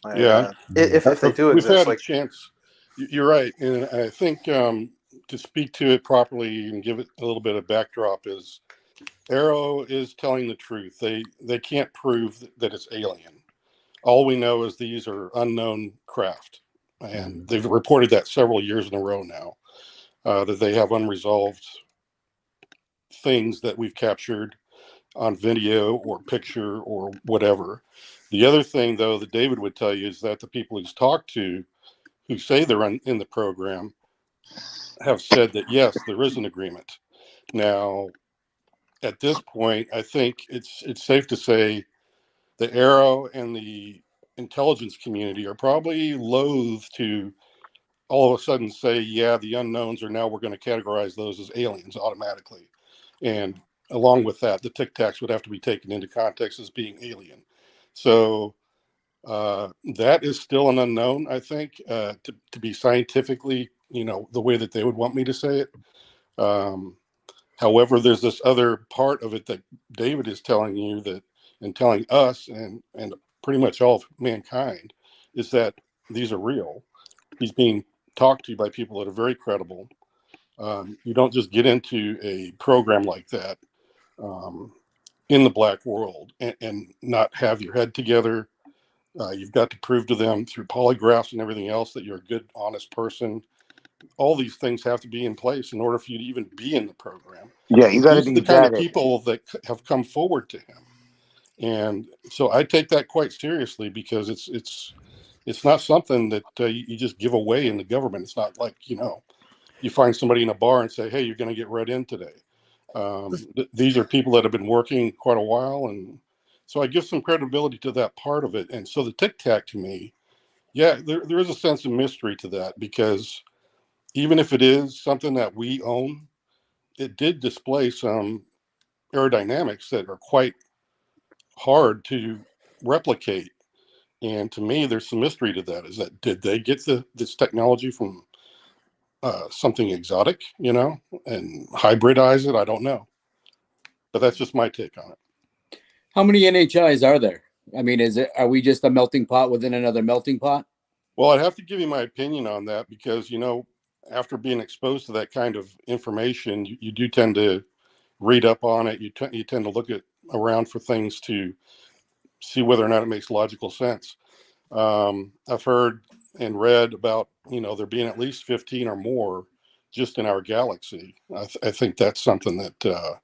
If they do exist. We've had a chance. You're right, and I think to speak to it properly and give it a little bit of backdrop is Arrow is telling the truth. They can't prove that it's alien. All we know is these are unknown craft, and they've reported that several years in a row now, that they have unresolved things that we've captured on video or picture or whatever. The other thing, though, that David would tell you is that the people he's talked to who say they're in the program have said that, yes, there is an agreement. Now, at this point, I think it's safe to say the Arrow and the intelligence community are probably loath to all of a sudden say, yeah, the unknowns are now, we're going to categorize those as aliens automatically. And along with that, the Tic Tacs would have to be taken into context as being alien. So that is still an unknown, I think, to be scientifically, the way that they would want me to say it. However, there's this other part of it that David is telling you that, and telling us, and pretty much all of mankind, is that these are real. He's being talked to by people that are very credible. You don't just get into a program like that in the black world and not have your head together. You've got to prove to them through polygraphs and everything else that you're a good, honest person. All these things have to be in place in order for you to even be in the program. Yeah, you got to These be are the kind of vetted. people that have come forward to him, and so I take that quite seriously, because it's not something that you just give away in the government. It's not like, you find somebody in a bar and say, hey, you're going to get read in today. These are people that have been working quite a while, and so I give some credibility to that part of it. And so the Tic Tac, to me, yeah, there is a sense of mystery to that, because even if it is something that we own, it did display some aerodynamics that are quite hard to replicate. And to me, there's some mystery to that. Is that, did they get this technology from something exotic, and hybridize it? I don't know. But that's just my take on it. How many NHIs are there? I mean, are we just a melting pot within another melting pot? Well, I'd have to give you my opinion on that, because, after being exposed to that kind of information, you do tend to read up on it. You tend to look around for things to see whether or not it makes logical sense. I've heard and read about, there being at least 15 or more just in our galaxy. I think that's something that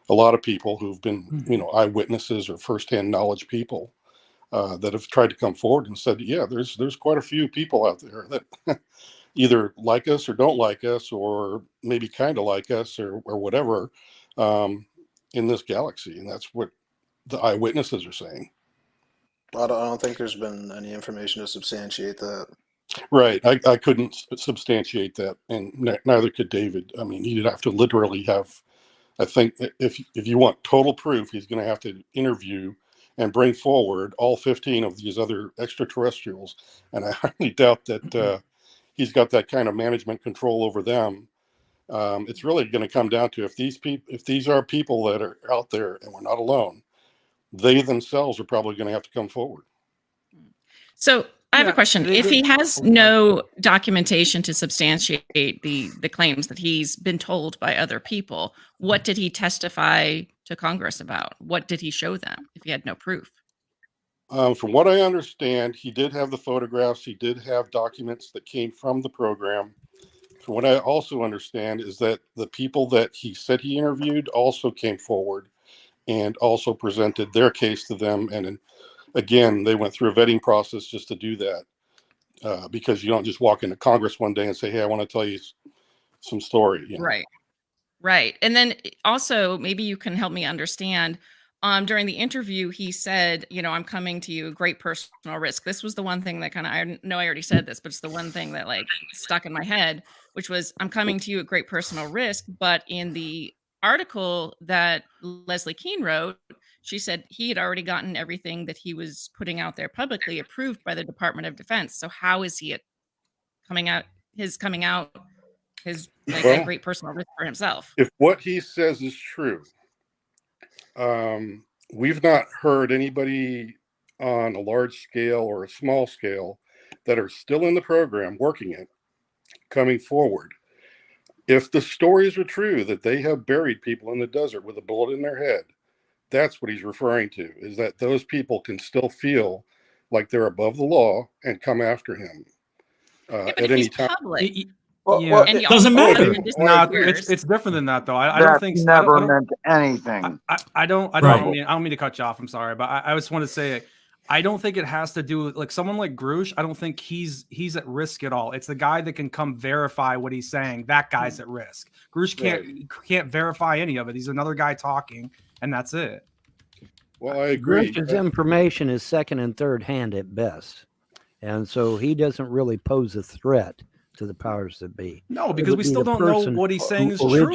a lot of people who've been, eyewitnesses or firsthand knowledge people that have tried to come forward and said, yeah, there's quite a few people out there that either like us or don't like us, or maybe kind of like us, or whatever, in this galaxy. And that's what the eyewitnesses are saying. I don't think there's been any information to substantiate that. Right. I couldn't substantiate that, and neither could David. I mean, he'd have to literally have, I think, if you want total proof, he's going to have to interview and bring forward all 15 of these other extraterrestrials. And I highly doubt that he's got that kind of management control over them. It's really going to come down to, if these are people that are out there and we're not alone, they themselves are probably going to have to come forward. So I have a question. If he has no documentation to substantiate the claims that he's been told by other people, what did he testify to Congress about? What did he show them if he had no proof? From what I understand, he did have the photographs. He did have documents that came from the program. From what I also understand is that the people that he said he interviewed also came forward and also presented their case to them. And again, they went through a vetting process just to do that, because you don't just walk into Congress one day and say, hey, I want to tell you some story. Right. And then also, maybe you can help me understand, during the interview, he said, I'm coming to you at great personal risk. This was the one thing that I know I already said this, but it's the one thing that stuck in my head, which was, I'm coming to you at great personal risk. But in the article that Leslie Keene wrote, she said he had already gotten everything that he was putting out there publicly approved by the Department of Defense. So how is he coming out a great personal risk for himself? If what he says is true, we've not heard anybody on a large scale or a small scale that are still in the program working it coming forward. If the stories are true that they have buried people in the desert with a bullet in their head, that's what he's referring to, is that those people can still feel like they're above the law and come after him at any time. Yeah, and it doesn't matter. It's different than that, though. I don't think never I don't, meant anything. I don't mean to cut you off. I'm sorry, but I just want to say, I don't think it has to do with someone like Grusch. I don't think he's at risk at all. It's the guy that can come verify what he's saying. That guy's at risk. Grusch can't verify any of it. He's another guy talking, and that's it. Well, I agree. Grusch's information is second and third hand at best, and so he doesn't really pose a threat to the powers that be. No, because we still don't know what he's saying is true.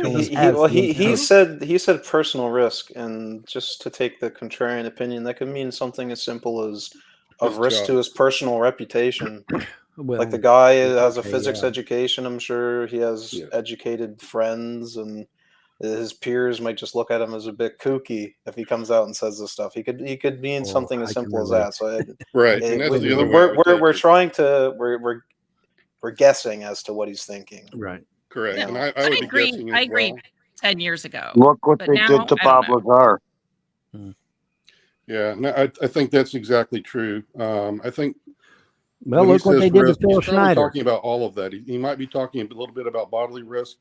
He said personal risk, and just to take the contrarian opinion, that could mean something as simple as of risk to his personal reputation. Well, like the guy has a physics education. I'm sure he has educated friends, and his peers might just look at him as a bit kooky if he comes out and says this stuff. He could mean something as simple as that. So right, and that's the other way. We're trying to we're guessing as to what he's thinking. Right. Correct. No, And I I would be agree. guessing I as agree well. 10 years ago. Look what But they now, did to I don't Bob know. Lazar. Yeah, no, I think that's exactly true. I think Well, when he look what says they did to risk, Phil he's probably Schneider. talking about all of that. He might be talking a little bit about bodily risk,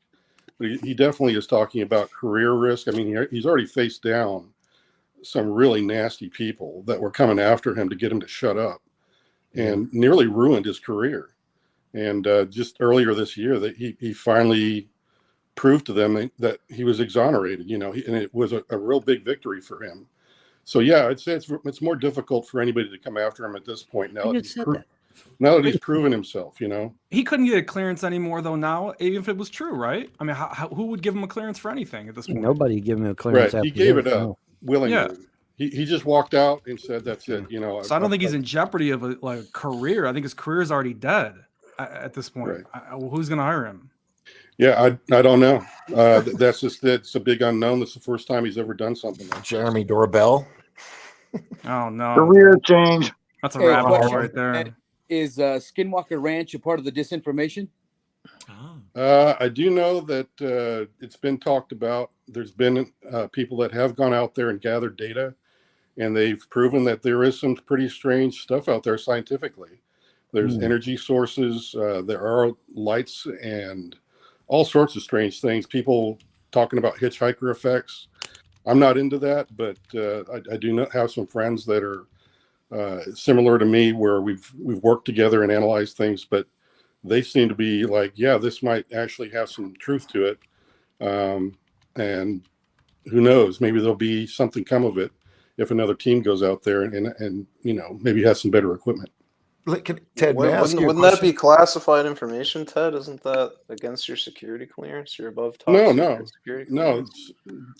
but he definitely is talking about career risk. I mean, he's already faced down some really nasty people that were coming after him to get him to shut up, and nearly ruined his career. And just earlier this year, that he finally proved to them that he was exonerated. And it was a real big victory for him. So yeah, I'd say it's more difficult for anybody to come after him at this point now. Now that he's proven himself, He couldn't get a clearance anymore, though. Now, even if it was true, right? I mean, who would give him a clearance for anything at this point? Nobody gave him a clearance. Right, he after gave this, it up no. willingly. Yeah. He just walked out and said, "That's it." So I don't think he's in jeopardy of a career. I think his career is already dead at this point. Who's going to hire him? Yeah, I don't know. That's a big unknown. That's the first time he's ever done something like Jeremy Doorbell. Oh no! Career change. That's a Hey, rabbit hole question. right there. Is Skinwalker Ranch a part of the disinformation? I do know that it's been talked about. There's been people that have gone out there and gathered data, and they've proven that there is some pretty strange stuff out there scientifically. There's energy sources, there are lights, and all sorts of strange things. People talking about hitchhiker effects. I'm not into that, but I do not have some friends that are similar to me, where we've worked together and analyzed things, but they seem to be like, yeah, this might actually have some truth to it. And who knows, maybe there'll be something come of it if another team goes out there and maybe has some better equipment. Ted, may I ask you a Wouldn't that question? be classified information, Ted? Isn't that against your security clearance? You're above top No, secret security clearance?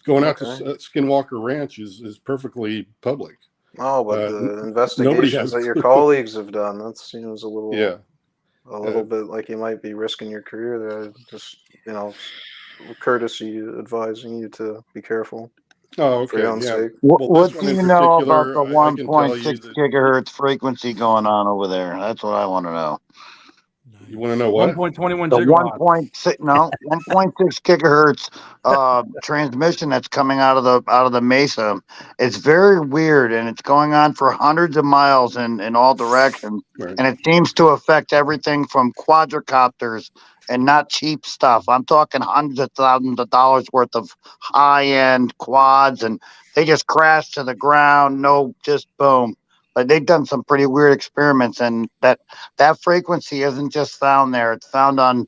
Going out to Okay. Skinwalker Ranch is perfectly public. Oh, but the Nobody investigations has that your colleagues have done, that seems a little, Yeah. a little bit like you might be risking your career there. Just, courtesy advising you to be careful. Oh, For your own okay. Yeah. sake. What this do one in you know about particular, the I can tell you 1.6 that gigahertz frequency going on over there? That's what I want to know. you want to know what? 1.21 The gigawatts. 1.6 gigahertz transmission that's coming out of the mesa. It's very weird, and it's going on for hundreds of miles in all directions, Right. and it seems to affect everything from quadricopters and not cheap stuff. I'm talking hundreds of thousands of dollars worth of high-end quads, and they just crash to the ground. No, just boom. Like, they've done some pretty weird experiments, and that frequency isn't just found there. It's found on.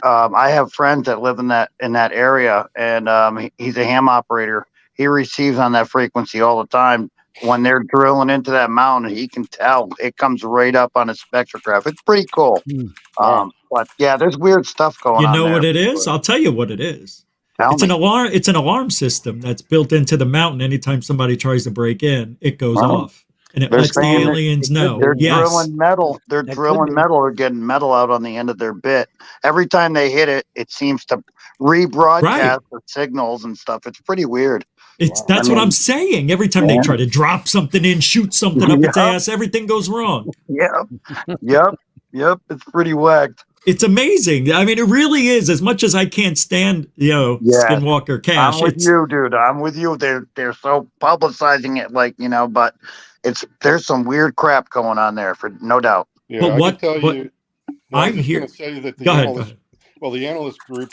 I have friends that live in that area, and he's a ham operator. He receives on that frequency all the time. When they're drilling into that mountain, he can tell. It comes right up on his spectrograph. It's pretty cool. But yeah, there's weird stuff going on. You know there. what it is? I'll tell you what it is. Tell It's me. an alarm. It's an alarm system that's built into the mountain. Anytime somebody tries to break in, it goes Well, off, and it they're lets the saying that aliens know. they're Yes, drilling metal. They're That could drilling be. metal or getting metal out on the end of their bit. Every time they hit it, it seems to rebroadcast Right. the signals and stuff. It's pretty weird. that's what I'm saying. Every time they try to drop something in, shoot something up its Yep. ass, everything goes wrong. Yep. It's pretty whacked. It's amazing. I mean, it really is. As much as I can't stand, Yes. Skinwalker Cash, I'm with it's you, dude. I'm with you. They're so publicizing it, but there's some weird crap going on there, for no doubt. Yeah, But I what- can tell what- you. Well, I'm I'm just here- going to say that the Go ahead, analyst, the analyst group,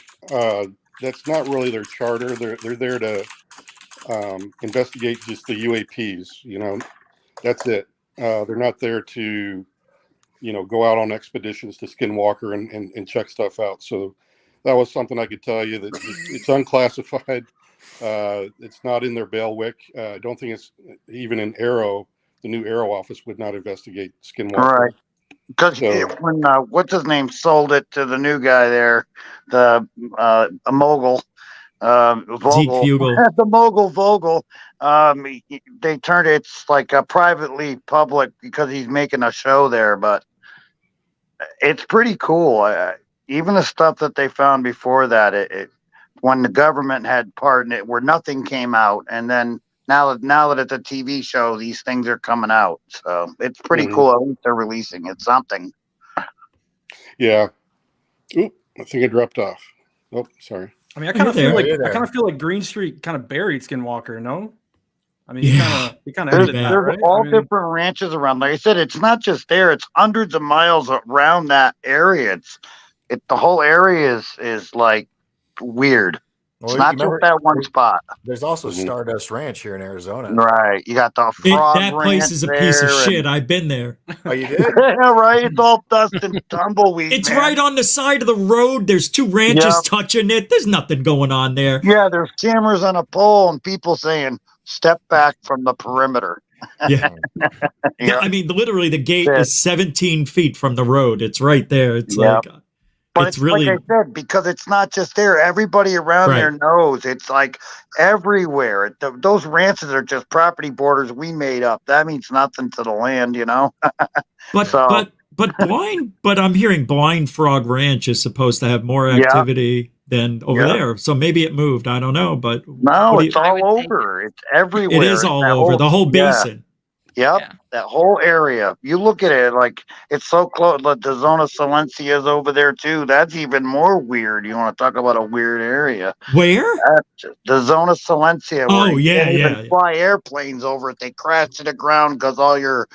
that's not really their charter. They're there to investigate just the UAPs. That's it. They're not there to, go out on expeditions to Skinwalker and check stuff out. So that was something I could tell you, that it's unclassified. It's not in their bailiwick. I don't think it's even in Arrow. The new Arrow office would not investigate Skinwalker. Right. Because when what's his name sold it to the new guy there, the a mogul, Vogel, Fugel. the mogul Vogel, they turned it's like a privately public because he's making a show there, but it's pretty cool. Even the stuff that they found before that, when the government had part in it, where nothing came out, and then now that it's a TV show, these things are coming out. So it's pretty cool. At least they're releasing it. Something. Yeah. Oop, I think I dropped off. Oh, sorry. I mean, I kind of feel like Green Street kind of buried Skinwalker. No, I mean, he kind of ended that, There's right? all different ranches around. Like I said, it's not just there. It's hundreds of miles around that area. The whole area is like weird. It's Well, not you just remember- that one spot. There's also Stardust Ranch here in Arizona. Right. You got the frog That place ranch is a piece of there shit. I've been there. Oh, you did? Yeah, right. It's all dust and tumbleweed. It's man. right on the side of the road. There's two ranches Yep. touching it. There's nothing going on there. Yeah, there's cameras on a pole and people saying, "Step back from the perimeter." Yeah. Yeah, I mean, literally, the gate is 17 feet from the road. It's right there. It's Yep. like, But it's really. like I said, because it's not just there. Everybody around Right. there knows. It's like everywhere. Those ranches are just property borders we made up. That means nothing to the land, you know. But I'm hearing Blind Frog Ranch is supposed to have more Yeah. activity than over Yeah. there. So maybe it moved. I don't know, but No, what do it's you- all over. It's everywhere. It is It's all that over the whole yeah. basin. Yep, that whole area. You look at it like it's so close. Like the zone of Silencia is over there too. That's even more weird. You want to talk about a weird area? Where? The zone of Silencia. Oh, where you yeah, can't even yeah. fly airplanes over it. They crash to the ground because all your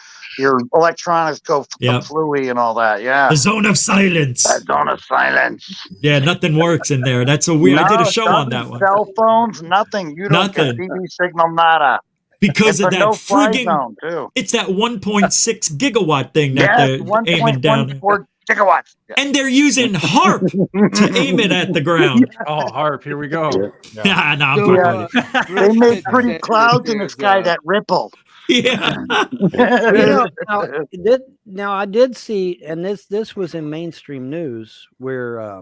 electronics go Yep. fluey and all that. Yeah, The zone of silence. that zone of silence. Yeah, nothing works in there. That's a weird. I did a No, show on nothing, that one Cell phones, nothing. You don't Nothing. get TV signal, nada. because It's of a that no-fly friggin'. zone, too. It's that 1.6 gigawatt thing that Yes, they're aiming down. 1.14 gigawatts. And they're using HARP to aim it at the ground. Oh, harp! Here we go. Yeah, no, I'm So, fucking with it. They make pretty clouds in the sky that ripple. Yeah. Now I did see, and this was in mainstream news where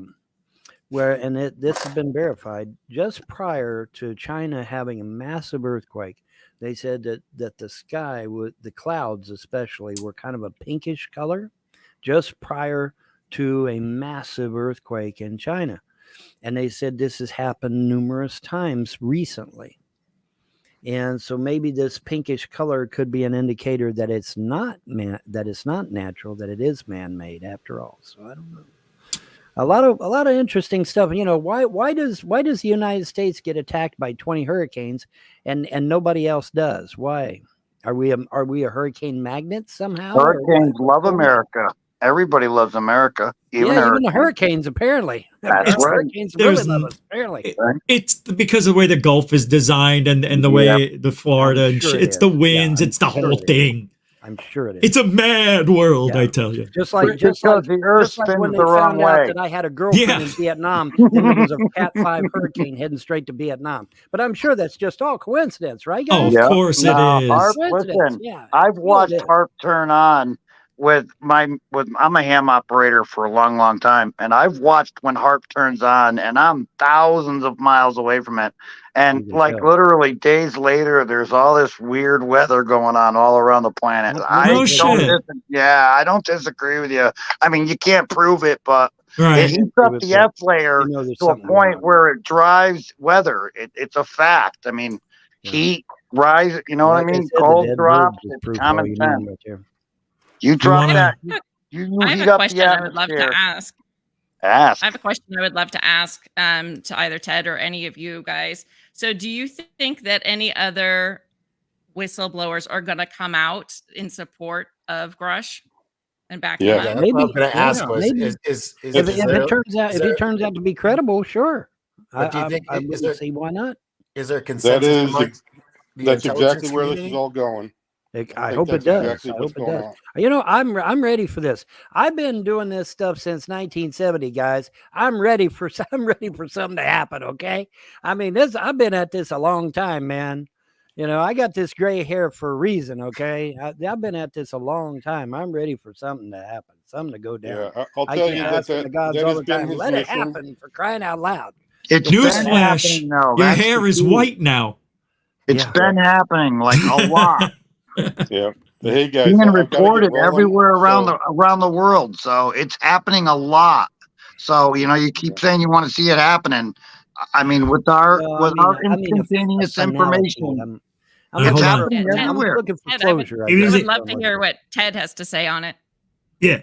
this has been verified just prior to China having a massive earthquake. They said that the sky, the clouds especially, were kind of a pinkish color just prior to a massive earthquake in China. And they said this has happened numerous times recently. And so maybe this pinkish color could be an indicator that it's not natural, that it is man-made after all. So I don't know. A lot of interesting stuff. You know, why does the United States get attacked by 20 hurricanes and nobody else does? Why? Are we a hurricane magnet somehow? Hurricanes love America. Everybody loves America. Even the hurricanes apparently. That's right. Hurricanes really There's love us, apparently. It's because of the way the Gulf is designed and the way the Florida and sure shit. it It's the is. winds. It's the whole thing. I'm sure it is. It's a mad world, I tell you. Just like the earth just like spins when they the wrong found out way. that I had a girlfriend in Vietnam, and there was a Cat 5 hurricane heading straight to Vietnam. But I'm sure that's just all coincidence, right, guys? Oh, of course it is. Harp, Coincidence, listen, yeah. I've watched Harp turn on I'm a ham operator for a long, long time, and I've watched when Harp turns on, and I'm thousands of miles away from it. And like literally days later, there's all this weird weather going on all around the planet. I don't disagree with you. I mean, you can't prove it, but it heats up the F layer to a point where it drives weather. It's a fact. I mean, heat rise. You know what I mean? Cold drops. It's common sense. You drop that. You I have heat a up question the I would love atmosphere. to ask. Ask. I have a question I would love to ask to either Ted or any of you guys. So, do you think that any other whistleblowers are going to come out in support of Grusch and back him up? That's what I was going to ask. If it turns out to be credible, sure. But do you think I wouldn't see why not. Is there consensus? That's exactly where this is all going. I hope it does. Exactly I what's hope it going does. on. You know, I'm ready for this. I've been doing this stuff since 1970, guys. I'm ready for something to happen. Okay. I mean, I've been at this a long time, man. You know, I got this gray hair for a reason. Okay. I've been at this a long time. I'm ready for something to happen, something to go down. Yeah, I'll tell you that the gods all has the been time. his Let it mission. happen, for crying out loud. It's been Newsflash, happening, though. your That's hair the is key. white now. It's been happening like a lot. Yeah. But hey guys, Being I've gotta get recorded rolling, everywhere around so- the world. So it's happening a lot. So you know, you keep saying you want to see it happening. I mean, with our instantaneous information, it's happening everywhere. Ted, I would love to hear what Ted has to say on it. Yeah.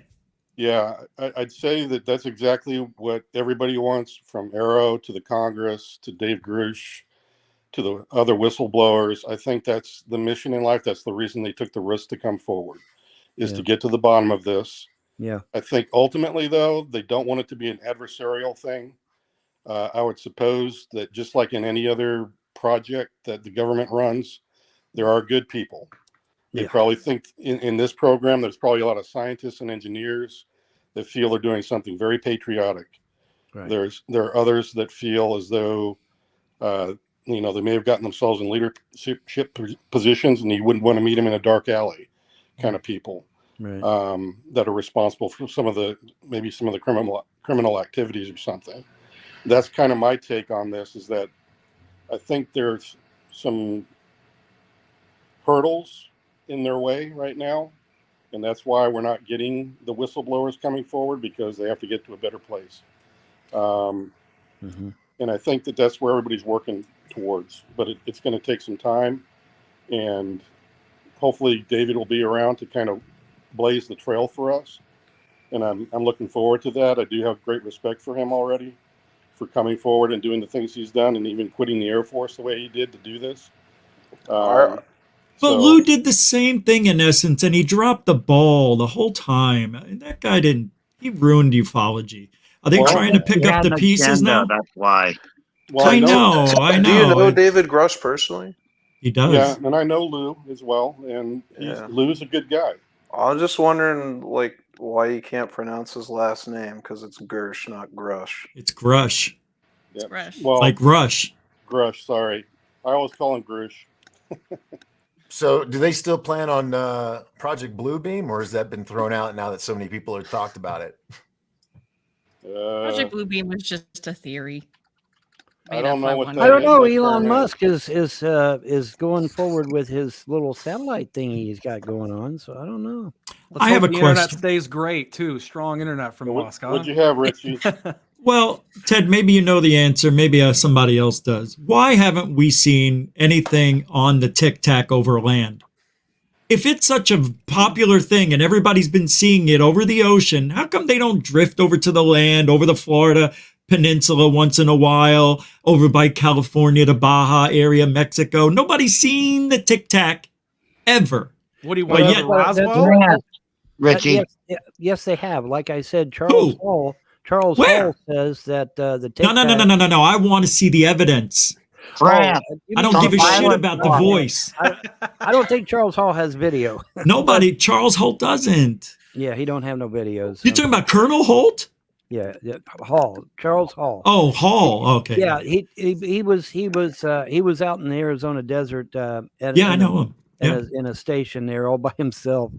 Yeah, I'd say that's exactly what everybody wants, from Arrow to the Congress to Dave Grusch to the other whistleblowers. I think that's the mission in life. That's the reason they took the risk to come forward, is to get to the bottom of this. Yeah. I think ultimately, though, they don't want it to be an adversarial thing. I would suppose that just like in any other project that the government runs, there are good people. They probably think in this program, there's probably a lot of scientists and engineers that feel they're doing something very patriotic. Right. There are others that feel as though, they may have gotten themselves in leadership positions, and you wouldn't want to meet them in a dark alley kind of people. Right. That are responsible for some of the criminal activities or something. That's kind of my take on this, is that I think there's some hurdles in their way right now, and that's why we're not getting the whistleblowers coming forward, because they have to get to a better place. And I think that's where everybody's working towards, but it's going to take some time, and hopefully David will be around to kind of blaze the trail for us, and I'm looking forward to that. I do have great respect for him already, for coming forward and doing the things he's done, and even quitting the Air Force the way he did to do this. But Lou did the same thing in essence, and he dropped the ball the whole time. That guy he ruined ufology. Are they trying to pick up the pieces now? That's why. Well, I know. Do you know David Grusch personally? He does. Yeah, and I know Lou as well, and Lou's a good guy. I was just wondering, why you can't pronounce his last name, because it's Gersh, not Grusch. It's Grusch. Yeah. Grusch. Well, like Rush. Grusch, sorry. I always call him Grusch. So do they still plan on Project Bluebeam, or has that been thrown out now that so many people have talked about it? Project Bluebeam was just a theory. I don't know what I don't know. Elon Musk is going forward with his little satellite thingy he's got going on. So I don't know. Let's hope the internet stays great too. Strong internet from Musk. Huh? What'd you have, Richie? Well, Ted, maybe you know the answer. Maybe somebody else does. Why haven't we seen anything on the Tic Tac over land? If it's such a popular thing and everybody's been seeing it over the ocean, how come they don't drift over to the land, over the Florida Peninsula once in a while, over by California, the Baja area, Mexico? Nobody's seen the Tic Tac ever. What do you want? Roswell? Richie. Yes, they have. Like I said, Charles Hall says that the Tic Tac. No. I want to see the evidence. I don't give a shit about the voice. I don't think Charles Hall has video. Nobody. Charles Holt doesn't. Yeah, he don't have no videos. You talking about Colonel Holt? Yeah, Hall, Charles Hall. Oh, Hall. Okay. Yeah, he was out in the Arizona desert. I know him. Yeah. In a station there all by himself.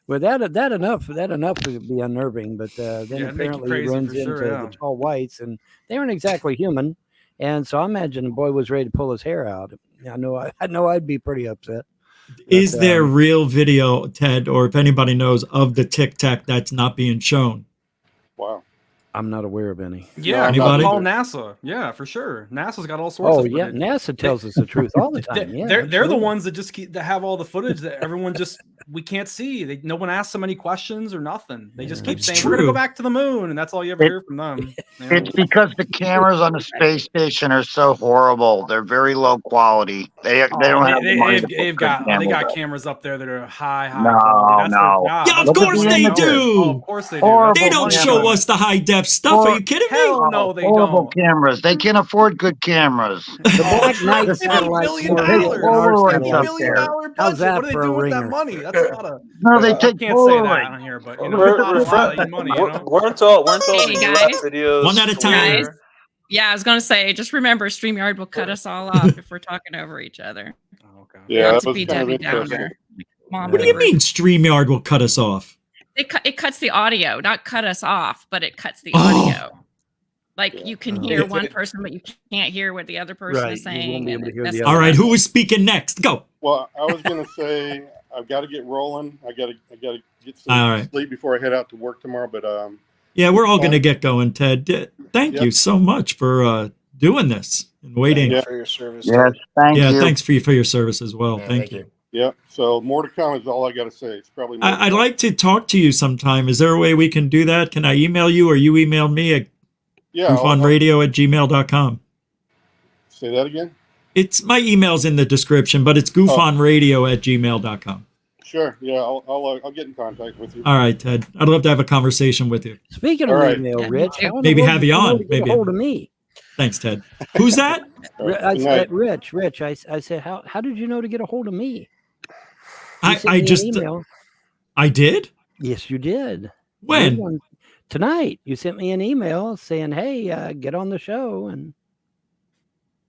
Well, that enough would be unnerving. But then apparently he runs into the tall whites, and they aren't exactly human. And so I imagine the boy was ready to pull his hair out. I know I'd be pretty upset. Is there real video, Ted, or if anybody knows, of the Tic Tac that's not being shown? Wow. I'm not aware of any. Yeah, call NASA. Yeah, for sure. NASA's got all sorts of footage. Yeah, NASA tells us the truth all the time. Yeah, they're the ones that that have all the footage that everyone we can't see. No one asks them any questions or nothing. They just keep saying, we're going to go back to the moon, and that's all you ever hear from them. It's because the cameras on the space station are so horrible. They're very low quality. They don't have the money. They got cameras up there that are high. No. Yeah, of course they do. Of course they do. They don't show us the high def stuff. Are you kidding me? Hell no, they horrible don't. cameras. They can't afford good cameras. The Black Knight satellite. How's that what are they doing with that money? That's a lot of. No, they take. I can't say that on here, but weren't all videos 1 at a time. Yeah, I was gonna say, just remember, StreamYard will cut us all off if we're talking over each other. Okay. Yeah, not that was be kind of Debbie interesting. Downer. What do you mean StreamYard will cut us off? It cuts the audio, not cut us off, but it cuts the audio. Like you can hear one person, but you can't hear what the other person is saying. All right, who is speaking next? Go. Well, I was going to say I've got to get rolling. I got to get some sleep before I head out to work tomorrow. But yeah, we're all going to get going, Ted. Thank you so much for doing this and waiting. Thank you for your service. Yes, thank Yeah, you. thanks for your service as well. Thank you. Yeah. So more to come is all I got to say. It's probably more. I'd like to talk to you sometime. Is there a way we can do that? Can I email you or you email me at goofonradio@gmail.com? Say that again? It's my email's in the description, but it's goofonradio@gmail.com. Sure. Yeah, I'll get in contact with you. All right, Ted. I'd love to have a conversation with you. Speaking All of right. email, Rich, how in the Maybe world have did you know on. to get Maybe a hold of me. Thanks, Ted. Who's that? I said, Rich. I said, how did you know to get a hold of me? You sent I me an just email. I did. Yes, you did. When? Tonight, you sent me an email saying, "Hey, get on the show." And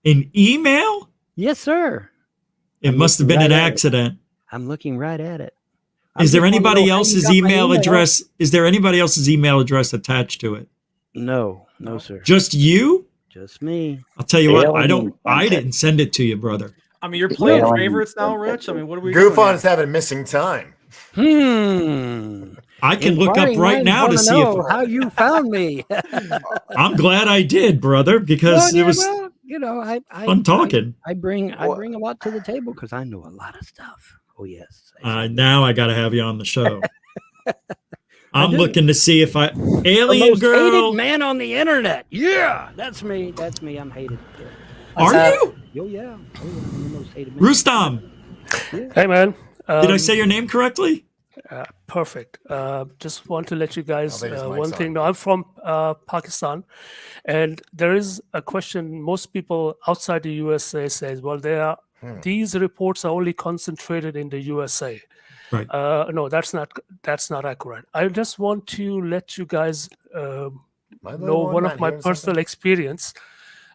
an email? Yes, sir. It must have been an accident. I'm looking right at it. Is there anybody else's email address? Is there anybody else's email address attached to it? No, sir. Just you? Just me. I'll tell you what. I didn't send it to you, brother. I mean, you're playing favorites now, Rich. I mean, what are we GUFON's doing? having missing time. I can look up right now to see if how you found me. I'm glad I did, brother, because it was fun talking. I bring a lot to the table because I know a lot of stuff. Oh yes. Now I got to have you on the show. I'm looking to see if The alien most girl. hated man on the internet. Yeah, that's me. That's me. I'm hated. Are you? Oh yeah. I'm the most hated man. Rustam. Hey man. Did I say your name correctly? Perfect. Just want to let you guys think it's one Mike's thing. No, I'm from Pakistan, and there is a question. Most people outside the USA says, "Well, these reports are only concentrated in the USA." Right. No, that's not accurate. I just want to let you guys know one of my personal experience.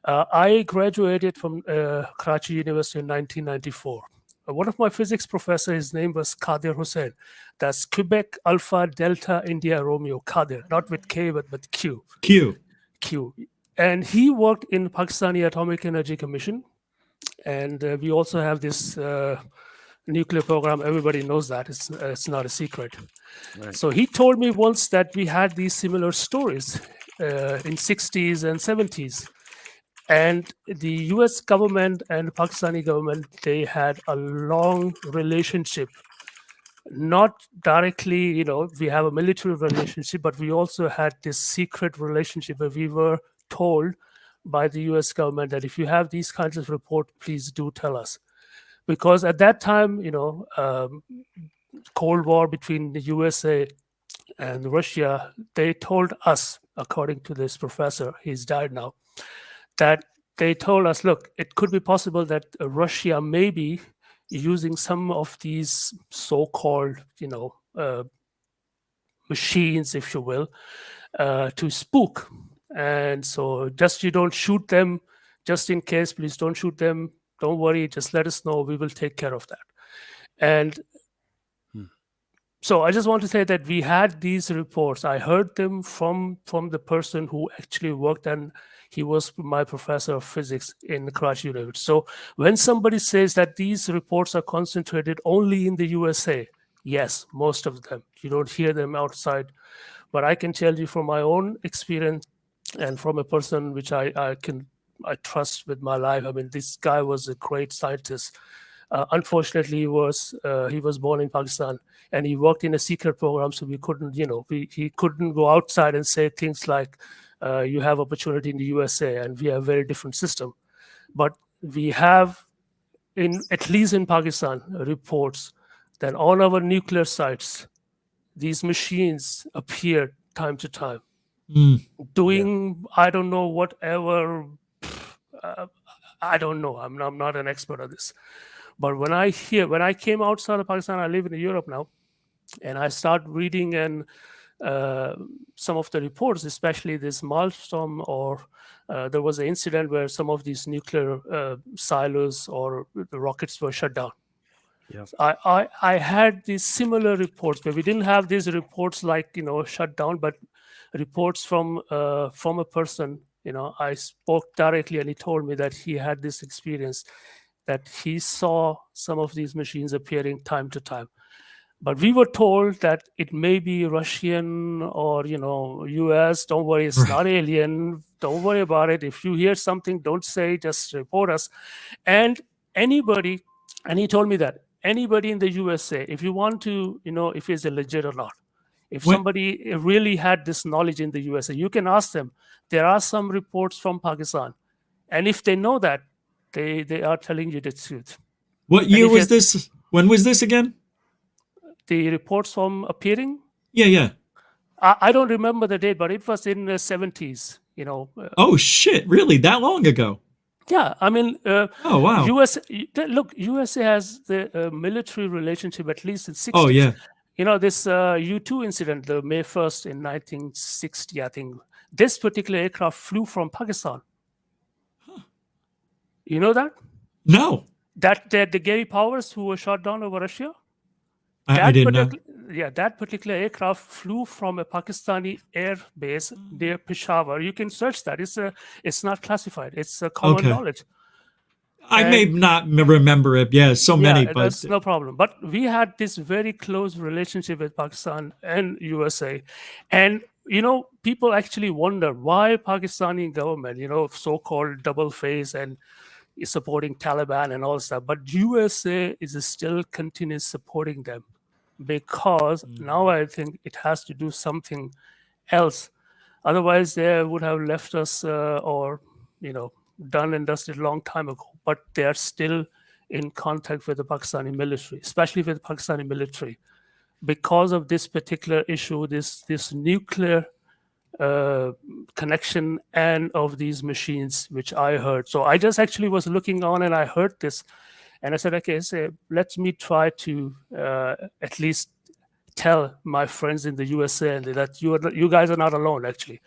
I graduated from Karachi University in 1994. One of my physics professor, his name was Qadir Hussain. That's Quebec Alpha Delta India Romeo Qadir, not with K but with Q. Q. And he worked in Pakistani Atomic Energy Commission. And we also have this nuclear program. Everybody knows that. It's not a secret. Right. So he told me once that we had these similar stories in 60s and 70s. And the US government and Pakistani government, they had a long relationship. Not directly, we have a military relationship, but we also had this secret relationship where we were told by the US government that if you have these kinds of reports, please do tell us. Because at that time, Cold War between the USA and Russia, they told us, according to this professor, he's died now, that they told us, look, it could be possible that Russia may be using some of these so-called, machines, if you will, to spook. And so just you don't shoot them, just in case, please don't shoot them. Don't worry, just let us know. We will take care of that. And so I just want to say that we had these reports. I heard them from the person who actually worked, and he was my professor of physics in Karachi University. So when somebody says that these reports are concentrated only in the USA, yes, most of them. You don't hear them outside. But I can tell you from my own experience and from a person which I trust with my life. I mean, this guy was a great scientist. Unfortunately, he was born in Pakistan, and he worked in a secret program, so we couldn't, he couldn't go outside and say things like, you have opportunity in the USA, and we have a very different system. But we have, at least in Pakistan, reports that on our nuclear sites, these machines appear time to time, doing, I don't know, whatever. I don't know. I'm not an expert on this. But when I came outside of Pakistan, I live in Europe now, and I start reading and some of the reports, especially this Maelstrom, or there was an incident where some of these nuclear silos or the rockets were shut down. Yeah. I had these similar reports, but we didn't have these reports like shut down, but reports from a person. I spoke directly, and he told me that he had this experience, that he saw some of these machines appearing time to time. But we were told that it may be Russian or, US. Don't worry, it's not alien. Don't worry about it. If you hear something, don't say, just report us. And anybody, and he told me that anybody in the USA, if you want to, if it's a legit or not, if somebody really had this knowledge in the USA, you can ask them. There are some reports from Pakistan. And if they know that, they are telling you the truth. What year was this? When was this again? The reports from appearing? Yeah. I don't remember the date, but it was in the 70s, oh, shit. Really? That long ago? Yeah. I mean, oh, wow. USA has the military relationship at least in 60s. Oh, yeah. This U-2 incident, the May 1st in 1960, I think, this particular aircraft flew from Pakistan. Huh. You know that? No. That the Gary Powers who was shot down over Russia? I didn't know. Yeah, that particular aircraft flew from a Pakistani air base near Peshawar. You can search that. It's not classified. It's common knowledge. I may not remember it. Yeah, many. But that's no problem. But we had this very close relationship with Pakistan and USA. And, people actually wonder why Pakistani government, so-called double face and supporting Taliban and all stuff. But USA is still continues supporting them. Because now I think it has to do something else. Otherwise, they would have left us or, done and dusted a long time ago. But they are still in contact with the Pakistani military, especially with the Pakistani military. Because of this particular issue, this nuclear connection and of these machines, which I heard. So I just actually was looking on and I heard this. And I said, okay, let me try to at least tell my friends in the USA that you guys are not alone, actually.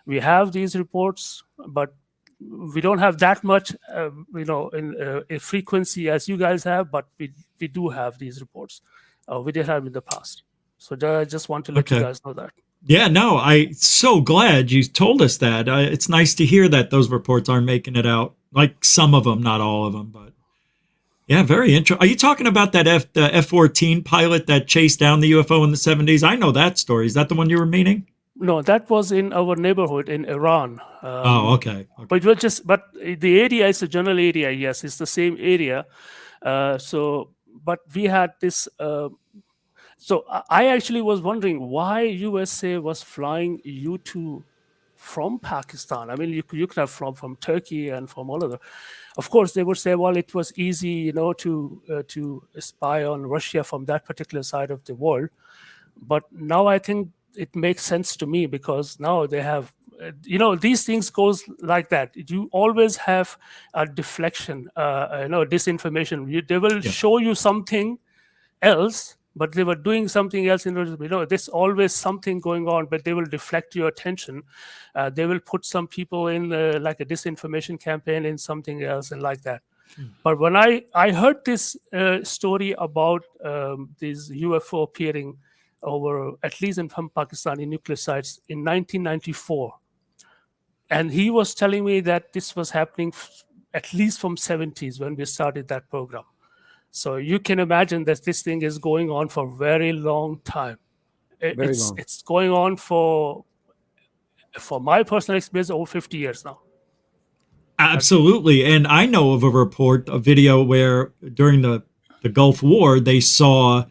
We have these reports, but we don't have that much, in a frequency as you guys have, but we do have these reports. We did have in the past. So I just want to let you guys know that. Yeah, no, I'm so glad you told us that. It's nice to hear that those reports aren't making it out. Like some of them, not all of them, but. Yeah, very interesting. Are you talking about that F-14 pilot that chased down the UFO in the 70s? I know that story. Is that the one you were meaning? No, that was in our neighborhood in Iran. Okay. But the area is a general area. Yes, it's the same area. But we had this. So I actually was wondering why USA was flying U-2 from Pakistan. I mean, you could have from Turkey and from all other. Of course, they would say, well, it was easy, to spy on Russia from that particular side of the world. But now I think it makes sense to me because now they have, these things goes like that. You always have a deflection, disinformation. They will show you something else, but they were doing something else. There's always something going on, but they will deflect your attention. They will put some people in like a disinformation campaign in something else and like that. But when I heard this story about these UFO appearing over, at least in some Pakistani nuclear sites in 1994, and he was telling me that this was happening at least from 70s when we started that program. So you can imagine that this thing is going on for a very long time. It's going on for my personal experience, over 50 years now. Absolutely. And I know of a video where during the Gulf War, they saw,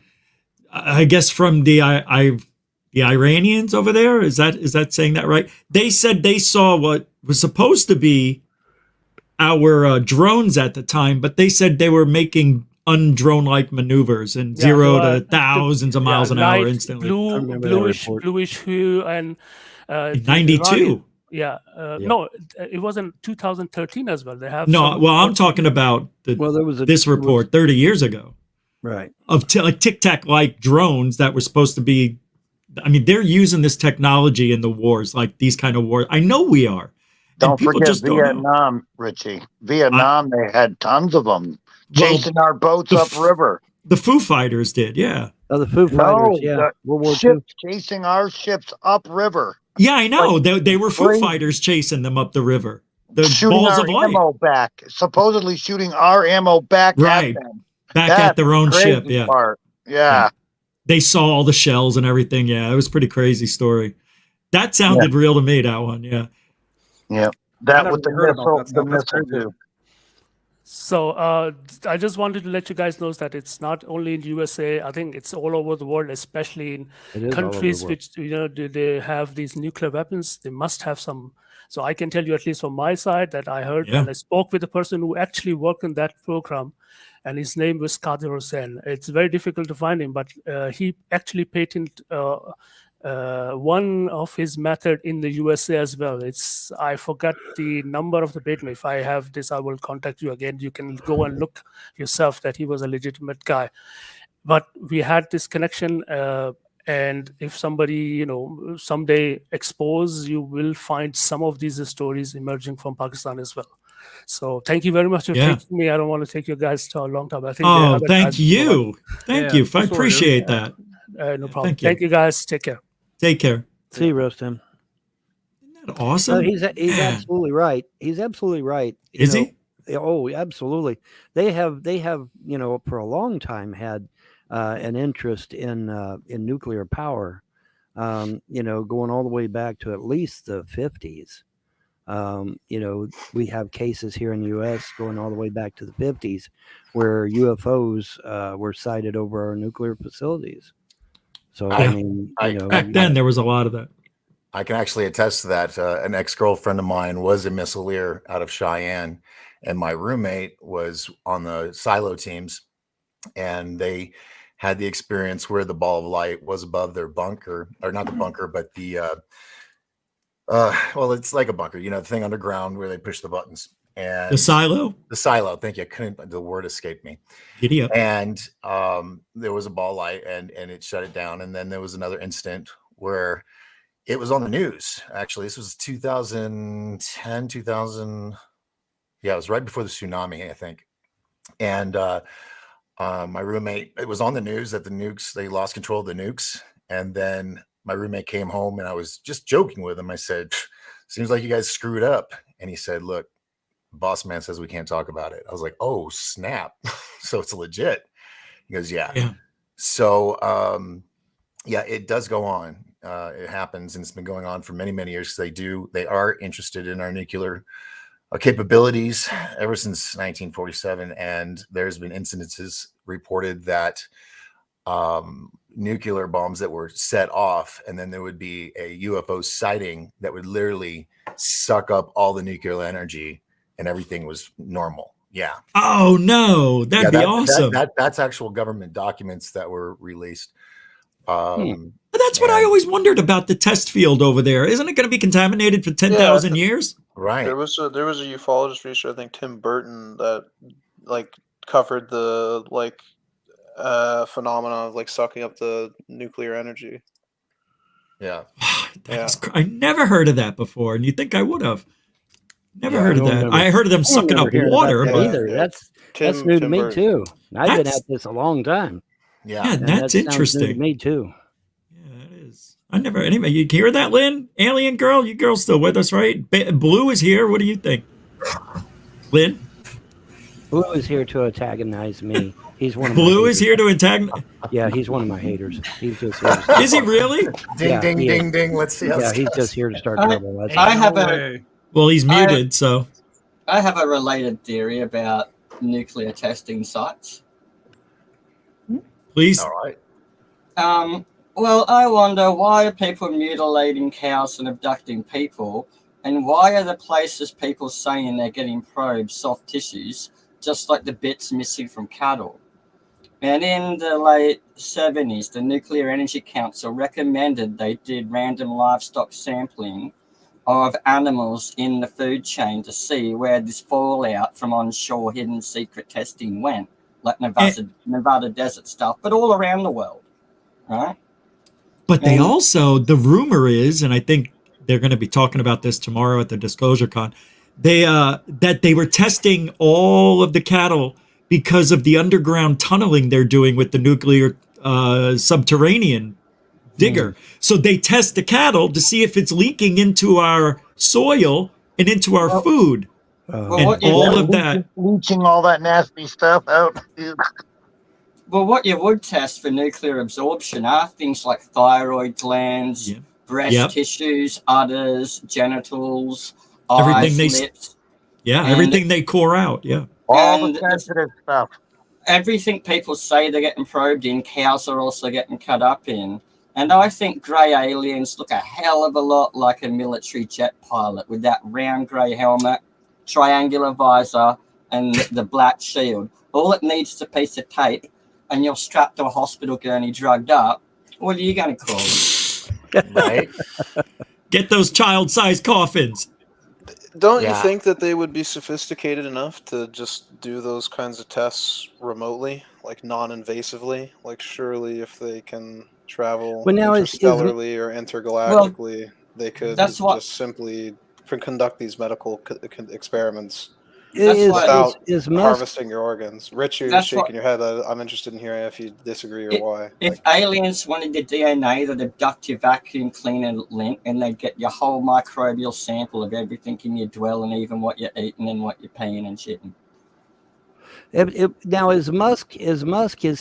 I guess from the Iranians over there, is that saying that right? They said they saw what was supposed to be our drones at the time, but they said they were making undrone-like maneuvers and 0 to thousands of miles an hour instantly. Bluish hue and 92. No, it wasn't 2013 as well. They have I'm talking about this report 30 years ago, right? Of tic-tac-like drones that were supposed to be. I mean, they're using this technology in the wars, like these kind of wars. I know we are. Don't forget Vietnam, Richie. Vietnam, they had tons of them. Chasing our boats upriver. The Foo Fighters did, yeah. Oh, the Foo Fighters, yeah. World War II. Chasing our ships upriver. Yeah, I know. Like, they were Foo Fighters chasing them up the river. The shooting balls our of light. ammo back. Supposedly shooting our ammo back at them. Back at their own ship, yeah. Part. Yeah. they saw all the shells and everything. Yeah, it was a pretty crazy story. That sounded real to me, that one. Yeah. Yeah. That with the missile too. So I just wanted to let you guys know that it's not only in USA. I think it's all over the world, especially in countries which they have these nuclear weapons. They must have some. So I can tell you, at least from my side, that I heard and I spoke with a person who actually worked in that program, and his name was Qadir Hussain. It's very difficult to find him, but he actually patented one of his method in the USA as well. I forgot the number of the patent. If I have this, I will contact you again. You can go and look yourself that he was a legitimate guy. But we had this connection, and if somebody someday expose, you will find some of these stories emerging from Pakistan as well. So thank you very much for taking me. I don't want to take you guys to a long time. I think thank you. Thank you. I appreciate that. No problem. Thank you guys. Take care. Take care. See you, Rostam. Isn't that awesome? He's absolutely right. He's absolutely right. Is he? Oh, absolutely. They have for a long time had an interest in nuclear power. Going all the way back to at least the 50s. We have cases here in the U.S. going all the way back to the 50s where UFOs were sighted over our nuclear facilities. So, back then there was a lot of that. I can actually attest to that. An ex-girlfriend of mine was a missileer out of Cheyenne, and my roommate was on the silo teams, and they had the experience where the ball of light was above their bunker, or not the bunker, but the well, it's like a bunker, the thing underground where they push the buttons. And the silo. Thank you. The word escaped me. Giddy up. And there was a ball light, and it shut it down. And then there was another incident where it was on the news. Actually, this was 2010, 2000. Yeah, it was right before the tsunami, I think. And my roommate, it was on the news that the nukes, they lost control of the nukes. And then my roommate came home, and I was just joking with him. I said, "Seems like you guys screwed up." And he said, "Look, boss man says we can't talk about it." I was like, "Oh, snap." So it's legit. He goes, yeah. So it does go on. It happens, and it's been going on for many, many years. They are interested in our nuclear capabilities ever since 1947. And there's been incidences reported that nuclear bombs that were set off, and then there would be a UFO sighting that would literally suck up all the nuclear energy, and everything was normal. Yeah. Oh no, that'd be awesome. That's actual government documents that were released. That's what I always wondered about the test field over there. Isn't it going to be contaminated for 10,000 years? Right. There was a ufologist researcher, I think Tim Burton, that covered the phenomenon of sucking up the nuclear energy. Yeah. I never heard of that before, and you'd think I would have. Never heard of that. I heard of them sucking up water. Either. That's new to me too. I've been at this a long time. Yeah, that's interesting. New to me too. Yeah, that is. Anyway, you hear that, Lynn? Alien girl, you girl's still with us, right? Blue is here. What do you think, Lynn? Blue is here to antagonize me. He's one of Blue is here to antagonize. Yeah, he's one of my haters. He's just here. Is he really? Ding, ding, ding, ding. Let's see. Yeah, he's just here to start trouble. Well, he's muted, so. I have a related theory about nuclear testing sites. Please. All right. Well, I wonder, why are people mutilating cows and abducting people? And why are the places people saying they're getting probed soft tissues, just like the bits missing from cattle? And in the late 70s, the Nuclear Energy Council recommended they did random livestock sampling of animals in the food chain to see where this fallout from onshore hidden secret testing went, like Nevada desert stuff, but all around the world, right? But they also, the rumor is, and I think they're going to be talking about this tomorrow at the Disclosure Con, that they were testing all of the cattle because of the underground tunneling they're doing with the nuclear subterranean digger. So they test the cattle to see if it's leaking into our soil and into our food. And all of that. Leaching all that nasty stuff out. Well, what you would test for nuclear absorption are things like thyroid glands, breast tissues, udders, genitals, eyes, lips. Yeah, everything they core out. Yeah. All the sensitive stuff. Everything people say they're getting probed in, cows are also getting cut up in. And I think grey aliens look a hell of a lot like a military jet pilot with that round grey helmet, triangular visor, and the black shield. All it needs is a piece of tape, and you're strapped to a hospital gurney drugged up. What are you going to call them? Right. Get those child-sized coffins. Don't you think that they would be sophisticated enough to just do those kinds of tests remotely, like non-invasively? Like surely if they can travel interstellarly or intergalactically, they could just simply conduct these medical experiments without harvesting your organs. Rich, you're shaking your head. I'm interested in hearing if you disagree or why. If aliens wanted the DNA, they'd abduct your vacuum cleaner lint and they'd get your whole microbial sample of everything in your dwelling, even what you're eating and what you're peeing and shitting. Now, is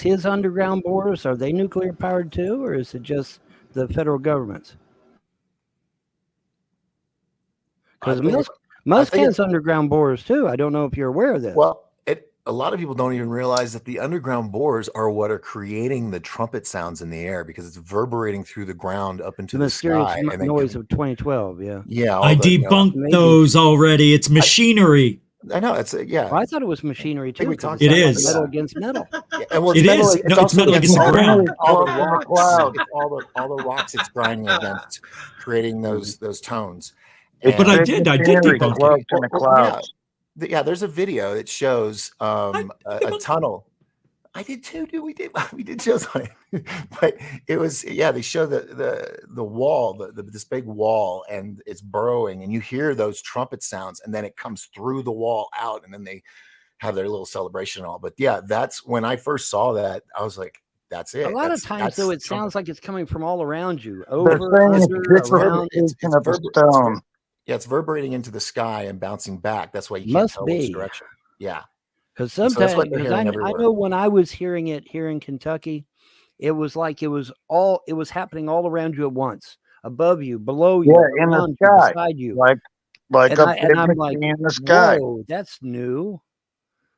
his underground bores, are they nuclear powered too, or is it just the federal government's? Because Musk has underground bores too. I don't know if you're aware of this. Well, a lot of people don't even realize that the underground bores are what are creating the trumpet sounds in the air because it's reverberating through the ground up into the sky. Mysterious noise of 2012. Yeah. Yeah. I debunked those already. It's machinery. I know. It's Well, I thought it was machinery too. It is. Metal against metal. And It is. No, it's metal against the ground. All the rocks it's grinding against, creating those tones. But I did debunk it. Yeah, there's a video that shows a tunnel. I did too, dude. We did shows on it. But it was, they show the wall, this big wall, and it's burrowing, and you hear those trumpet sounds, and then it comes through the wall out, and then they have their little celebration and all. But yeah, that's when I first saw that, I was like, that's it. A lot of times, though, it sounds like it's coming from all around you. It's vibrating into the sky and bouncing back. That's why you can't tell which direction. Yeah. Because sometimes I know when I was hearing it here in Kentucky, it was like it was happening all around you at once, above you, below you, in the sky, beside you, like I'm like, in the sky. Whoa, that's new.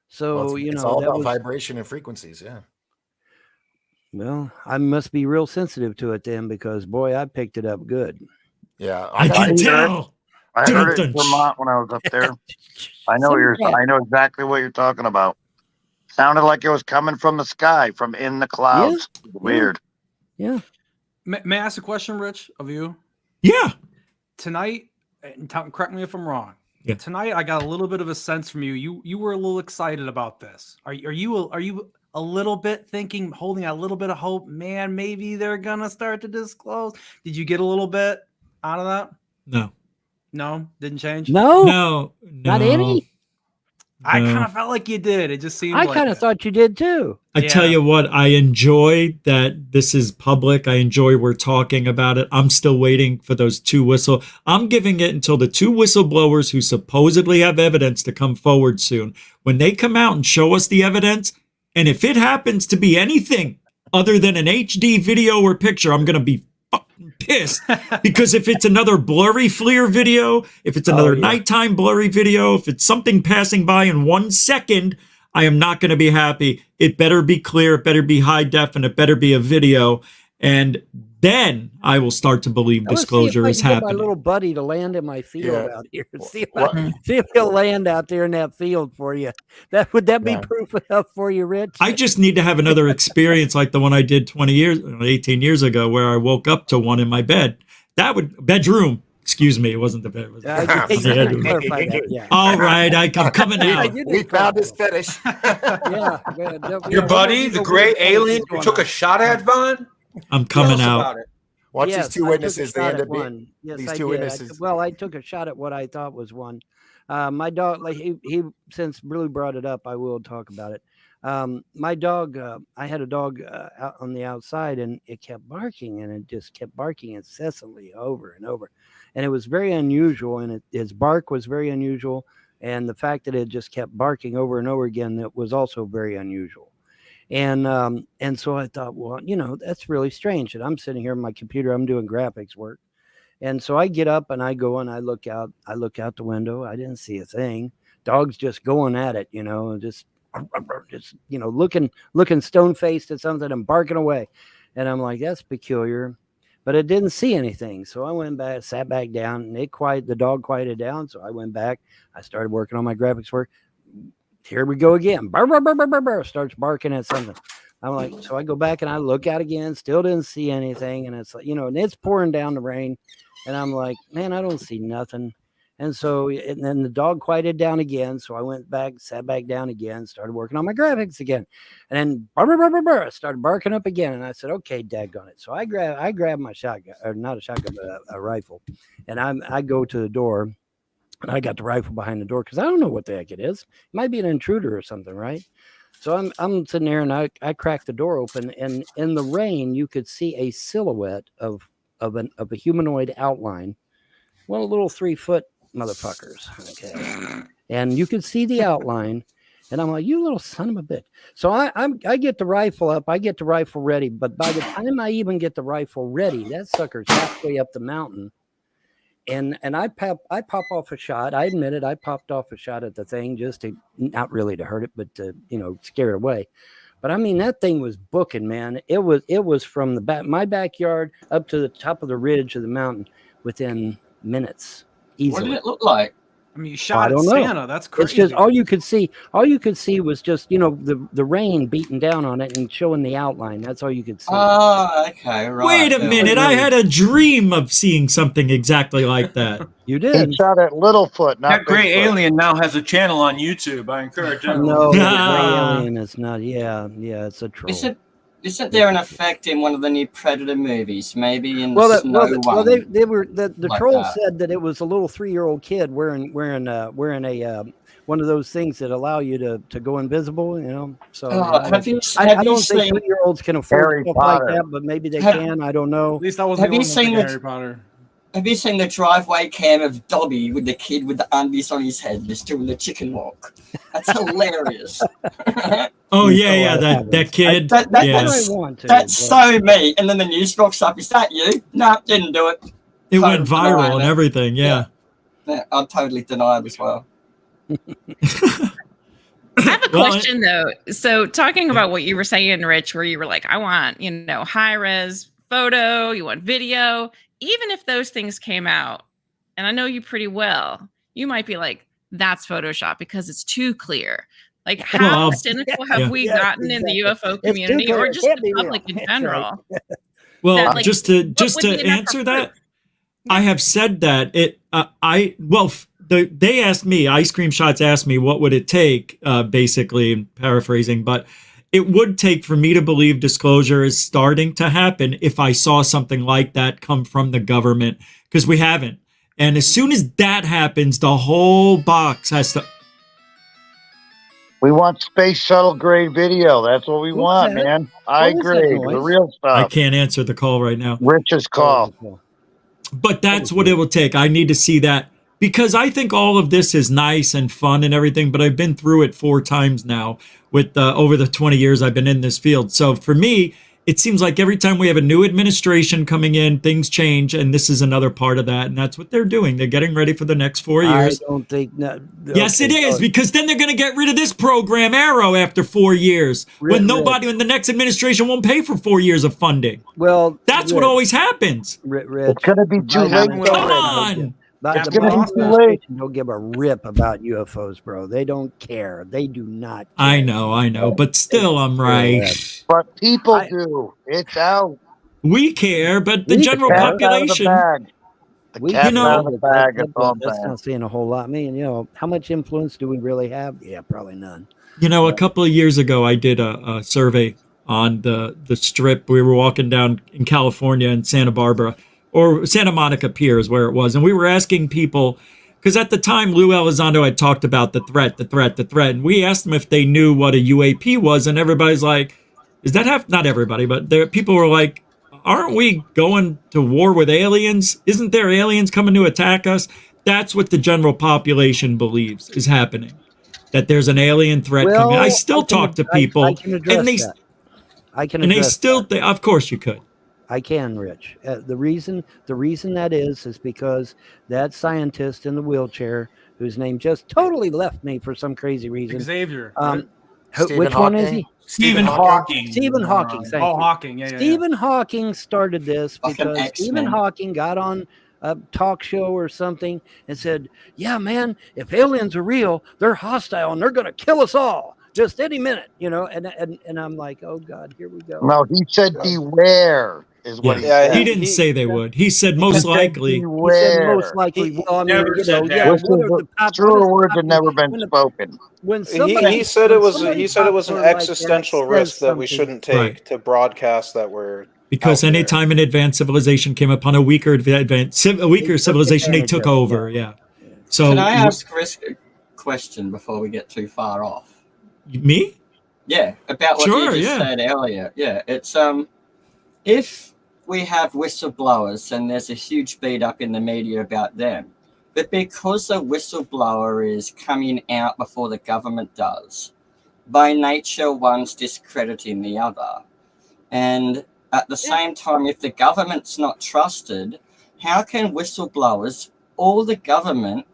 So it's all about vibration and frequencies. Yeah. Well, I must be real sensitive to it then, because boy, I picked it up good. Yeah, I can tell. I heard it in Vermont when I was up there. I know exactly what you're talking about. Sounded like it was coming from the sky, from in the clouds. Yeah. Weird. Yeah. May I ask a question, Rich, of you? Yeah. Tonight, and correct me if I'm wrong. Yeah. Tonight, I got a little bit of a sense from you. You were a little excited about this. Are you a little bit thinking, holding a little bit of hope? Man, maybe they're gonna start to disclose. Did you get a little bit out of that? No, didn't change. No, not any. I kind of felt like you did. It just seemed. I kind of thought you did too. I tell you what, I enjoy that this is public. I enjoy we're talking about it. I'm still waiting for those I'm giving it until the 2 whistleblowers who supposedly have evidence to come forward soon. When they come out and show us the evidence, and if it happens to be anything other than an HD video or picture, I'm going to be fucking pissed. Because if it's another blurry FLIR video, if it's another nighttime blurry video, if it's something passing by in 1 second, I am not going to be happy. It better be clear, it better be high def, and it better be a video. And then I will start to believe disclosure is happening. My little buddy to land in my field out here. See if he'll land out there in that field for you. Would that be proof enough for you, Rich? I just need to have another experience like the one I did 18 years ago, where I woke up to one in my bed. Bedroom. Excuse me, it wasn't the bed. All right, I'm coming out. We found his fetish. Your buddy, the gray alien who took a shot at Vaughn? I'm coming out. Watch these 2 witnesses. They end up being these 2 witnesses. I took a shot at what I thought was one. My dog, he since Billy brought it up, I will talk about it. My dog, I had a dog out on the outside, and it kept barking, and it just kept barking incessantly over and over. And it was very unusual, and his bark was very unusual. And the fact that it just kept barking over and over again, that was also very unusual. And so I thought, well, that's really strange. And I'm sitting here on my computer, I'm doing graphics work. And so I get up and I go and I look out the window. I didn't see a thing. Dog's just going at it, just looking stone-faced at something and barking away. And I'm like, that's peculiar. But it didn't see anything. So I went back, sat back down, and the dog quieted down. So I went back. I started working on my graphics work. Here we go again. Burr, burr, burr, burr, burr, burr, starts barking at something. I'm like, so I go back and I look out again, still didn't see anything. And it's like, and it's pouring down the rain. And I'm like, man, I don't see nothing. And then the dog quieted down again. So I went back, sat back down again, started working on my graphics again. And then burr, burr, burr, burr, burr, started barking up again. And I said, okay, daggone it. So I grabbed my shotgun, or not a shotgun, but a rifle. And I go to the door. And I got the rifle behind the door because I don't know what the heck it is. It might be an intruder or something, right? So I'm sitting there and I cracked the door open, and in the rain you could see a silhouette of a humanoid outline, one of the little 3-foot motherfuckers. Okay, and you could see the outline, and I'm like, you little son of a bitch. So I get the rifle up, I get the rifle ready, but by the time I even get the rifle ready, that sucker's halfway up the mountain. And I pop off a shot. I admit it. I popped off a shot at the thing just to, not really to hurt it, but to, scare it away. But I mean, that thing was booking, man. It was from my backyard up to the top of the ridge of the mountain within minutes. Easily. What did it look like? I mean, you shot at Santa. That's crazy. It's just all you could see. All you could see was just the rain beating down on it and showing the outline. That's all you could see. Oh, okay, right. Wait a minute! I had a dream of seeing something exactly like that. You did. He shot at Littlefoot, not That gray Bigfoot. alien now has a channel on YouTube. I encourage everyone. No, the gray alien is not. Yeah, it's a troll. Isn't there an effect in one of the new Predator movies? Maybe in Well, the snow they were the like troll that. said that it was a little 3-year-old kid wearing a one of those things that allow you to go invisible. So I don't think 3-year-olds can afford Harry stuff Potter. like that, but maybe they can. I don't know. At least I wasn't Have you seen the Harry Potter. Have you seen the driveway cam of Dobby with the kid with the undies on his head just doing the chicken walk? That's hilarious. Oh yeah, that kid. That's so me. And then the news rocks up. Is that you? No, didn't do it. It went viral and everything. Yeah. I'll totally deny it as well. I have a question though. So talking about what you were saying, Rich, where you were like, I want, high res photo, you want video, even if those things came out, and I know you pretty well, you might be like, that's Photoshop because it's too clear. Like, how cynical have we gotten in the UFO community or just the public in general? Well, that, like, just to answer that, I have said that they asked me, Ice Cream Shots asked me what would it take, basically paraphrasing, but it would take for me to believe disclosure is starting to happen if I saw something like that come from the government, because we haven't. And as soon as that happens, the whole box has to. We want space shuttle grade video. That's what we want, man. I agree. The real stuff. I can't answer the call right now. Rich's call. But that's what it will take. I need to see that, because I think all of this is nice and fun and everything, but I've been through it 4 times now with over the 20 years I've been in this field. So for me, it seems like every time we have a new administration coming in, things change, and this is another part of that, and that's what they're doing. They're getting ready for the next 4 years. I don't think Yes, it is, because then they're going to get rid of this program, Arrow, after 4 years, when the next administration won't pay for 4 years of funding. Well, that's what always happens. It's going to be too late. Come on. But the administration don't give a rip about UFOs, bro. They don't care. They do not care. I know, but still, I'm right. But people do. It's out. We care, but the general population. That's not saying a whole lot. I mean, how much influence do we really have? Yeah, probably none. A couple of years ago, I did a survey on the strip. We were walking down in California in Santa Barbara, or Santa Monica Pier is where it was. And we were asking people, because at the time, Lou Elizondo had talked about the threat. And we asked them if they knew what a UAP was. And everybody's like, is that not everybody, but people were like, aren't we going to war with aliens? Isn't there aliens coming to attack us? That's what the general population believes is happening. that there's an alien threat coming. I still talk to people, I can address and they that. I can and they address still. Of course, you could. I can, Rich. The reason that is because that scientist in the wheelchair, whose name just totally left me for some crazy reason. Xavier. Which one is he? Stephen Hawking. Stephen Hawking. Thank you. Hawking. Yeah. Stephen Hawking started this because X-Men. Stephen Hawking got on a talk show or something and said, "Yeah, man, if aliens are real, they're hostile and they're going to kill us all just any minute," you know. And I'm like, "Oh God, here we go." No, he said beware is what he said. He didn't say they would. He said most likely. He said most likely. Well, I mean, Never you said know, that. yeah. Which is truer words have never been spoken. When He said it was an like existential that risk says that we something. shouldn't take to broadcast that we're Because anytime an advanced civilization came upon a weaker civilization, they took over. Yeah. So Can I ask Chris a question before we get too far off? Me? Yeah, about what Sure, you just yeah. said earlier. Yeah, it's if we have whistleblowers and there's a huge beat up in the media about them, but because a whistleblower is coming out before the government does, by nature one's discrediting the other. And at the same time, if the government's not trusted, how can whistleblowers or the government,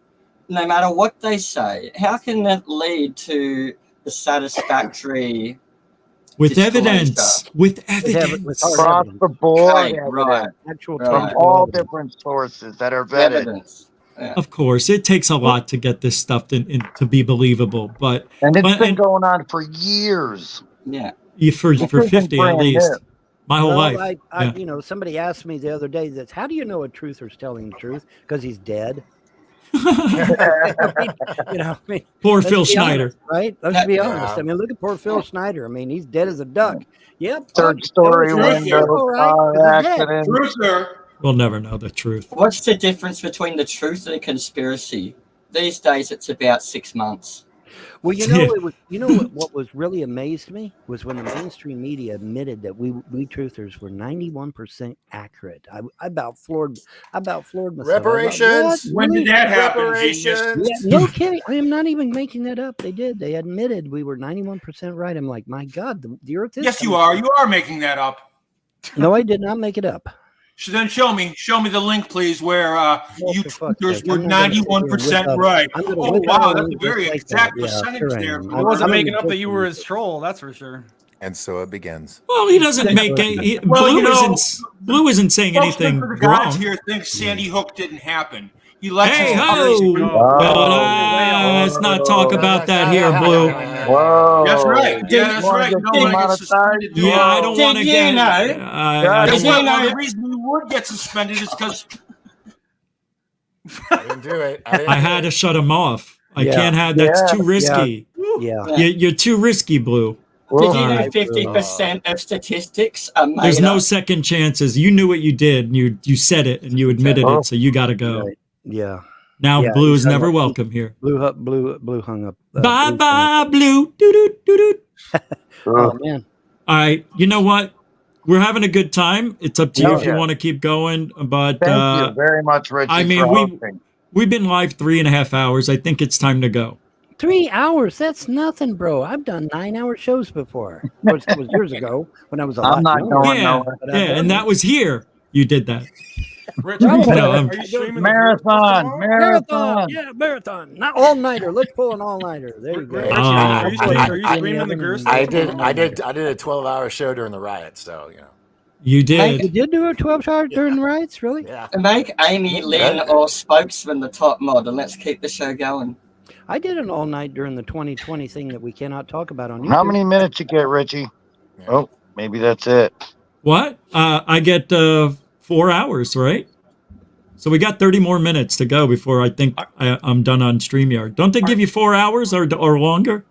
no matter what they say, how can that lead to a satisfactory with disclosure? evidence, with evidence, Across the board, Okay, right. Actual from all different sources that are vetted. Evidence. Yeah. Of course, it takes a lot to get this stuff to be believable, but And it's been going on for years. Yeah. For This isn't 50 at brand least, new. my whole Well, life. I Yeah. you know, somebody asked me the other day that how do you know a truther's telling the truth? Because he's dead. You know, I mean, Poor let's Phil be Schneider. honest, right? Let's be honest. I mean, look at poor Phil Schneider. I mean, he's dead as a duck. Yep. Third story window, car accident. We'll never know the truth. What's the difference between the truth and a conspiracy? These days, it's about 6 months. Well, you know, what was really amazed me was when the mainstream media admitted that we truthers were 91% accurate. I about floored myself. Reparations. When did that happen? Reparations. Yeah, no kidding. I am not even making that up. They did. They admitted we were 91% right. I'm like, my God, the earth is. Yes, you are. You are making that up. No, I did not make it up. So then show me the link, please, where you truthers were I'm not gonna sit here 91% with right. I'm gonna Oh, whip wow, out that's a just very like exact that. Yeah, percentage sure I there. am. I wasn't I'm making gonna up that take you you. were his troll, that's for sure. And so it begins. Well, he doesn't make Blue isn't saying anything For the gods wrong. here thinks Sandy Hook didn't happen. He lets Hey his ho! Well, let's not talk about that here, Blue. Whoa. That's right. Yeah, that's Wanna right. get You don't want to get demonetized? suspended. Yeah, I don't want to get. That's why the reason you would get suspended is because I didn't do it. I had to shut him off. I Yeah. can't have. That's Yeah. too risky. Yeah. You're too risky, Blue. Did you All know right. 50% of statistics are made There's no up? second chances. You knew what you did, and you said it, and you admitted it. So you got to go. Right. Yeah. Now Yeah, Blue he is hung never up. welcome here. Blue hung up. Bye Blue bye, Blue. Doo doo doo doo. Oh man. All right. You know what? We're having a good time. It's up to you if you Yeah. want to keep going. But Thank you very much, Richie, I mean, for hosting. we've been live 3.5 hours. I think it's time to go. 3 hours. That's nothing, bro. I've done 9-hour shows before. Of course, that was years ago when I was a lot I'm not younger. going Yeah, nowhere. But yeah, I've done and that was here. You did that. Rich, Probably. are you streaming Marathon, Marathon. Yeah, marathon. Not all nighter. Let's pull an all nighter. There you go. Rich, Oh, are you damn. streaming the Grusch? I did a 12-hour show during the riot, so you know. You You did. did do a 12-hour during the riots, really? Yeah. Make Amy Lynn or spokesman the top mod, and let's keep the show going. I did an all night during the 2020 thing that we cannot talk about on YouTube. How many minutes you get, Richie? Oh, maybe that's it. What? I get 4 hours, right? So we got 30 more minutes to go before I think I'm done on StreamYard. Don't they give you 4 hours or longer?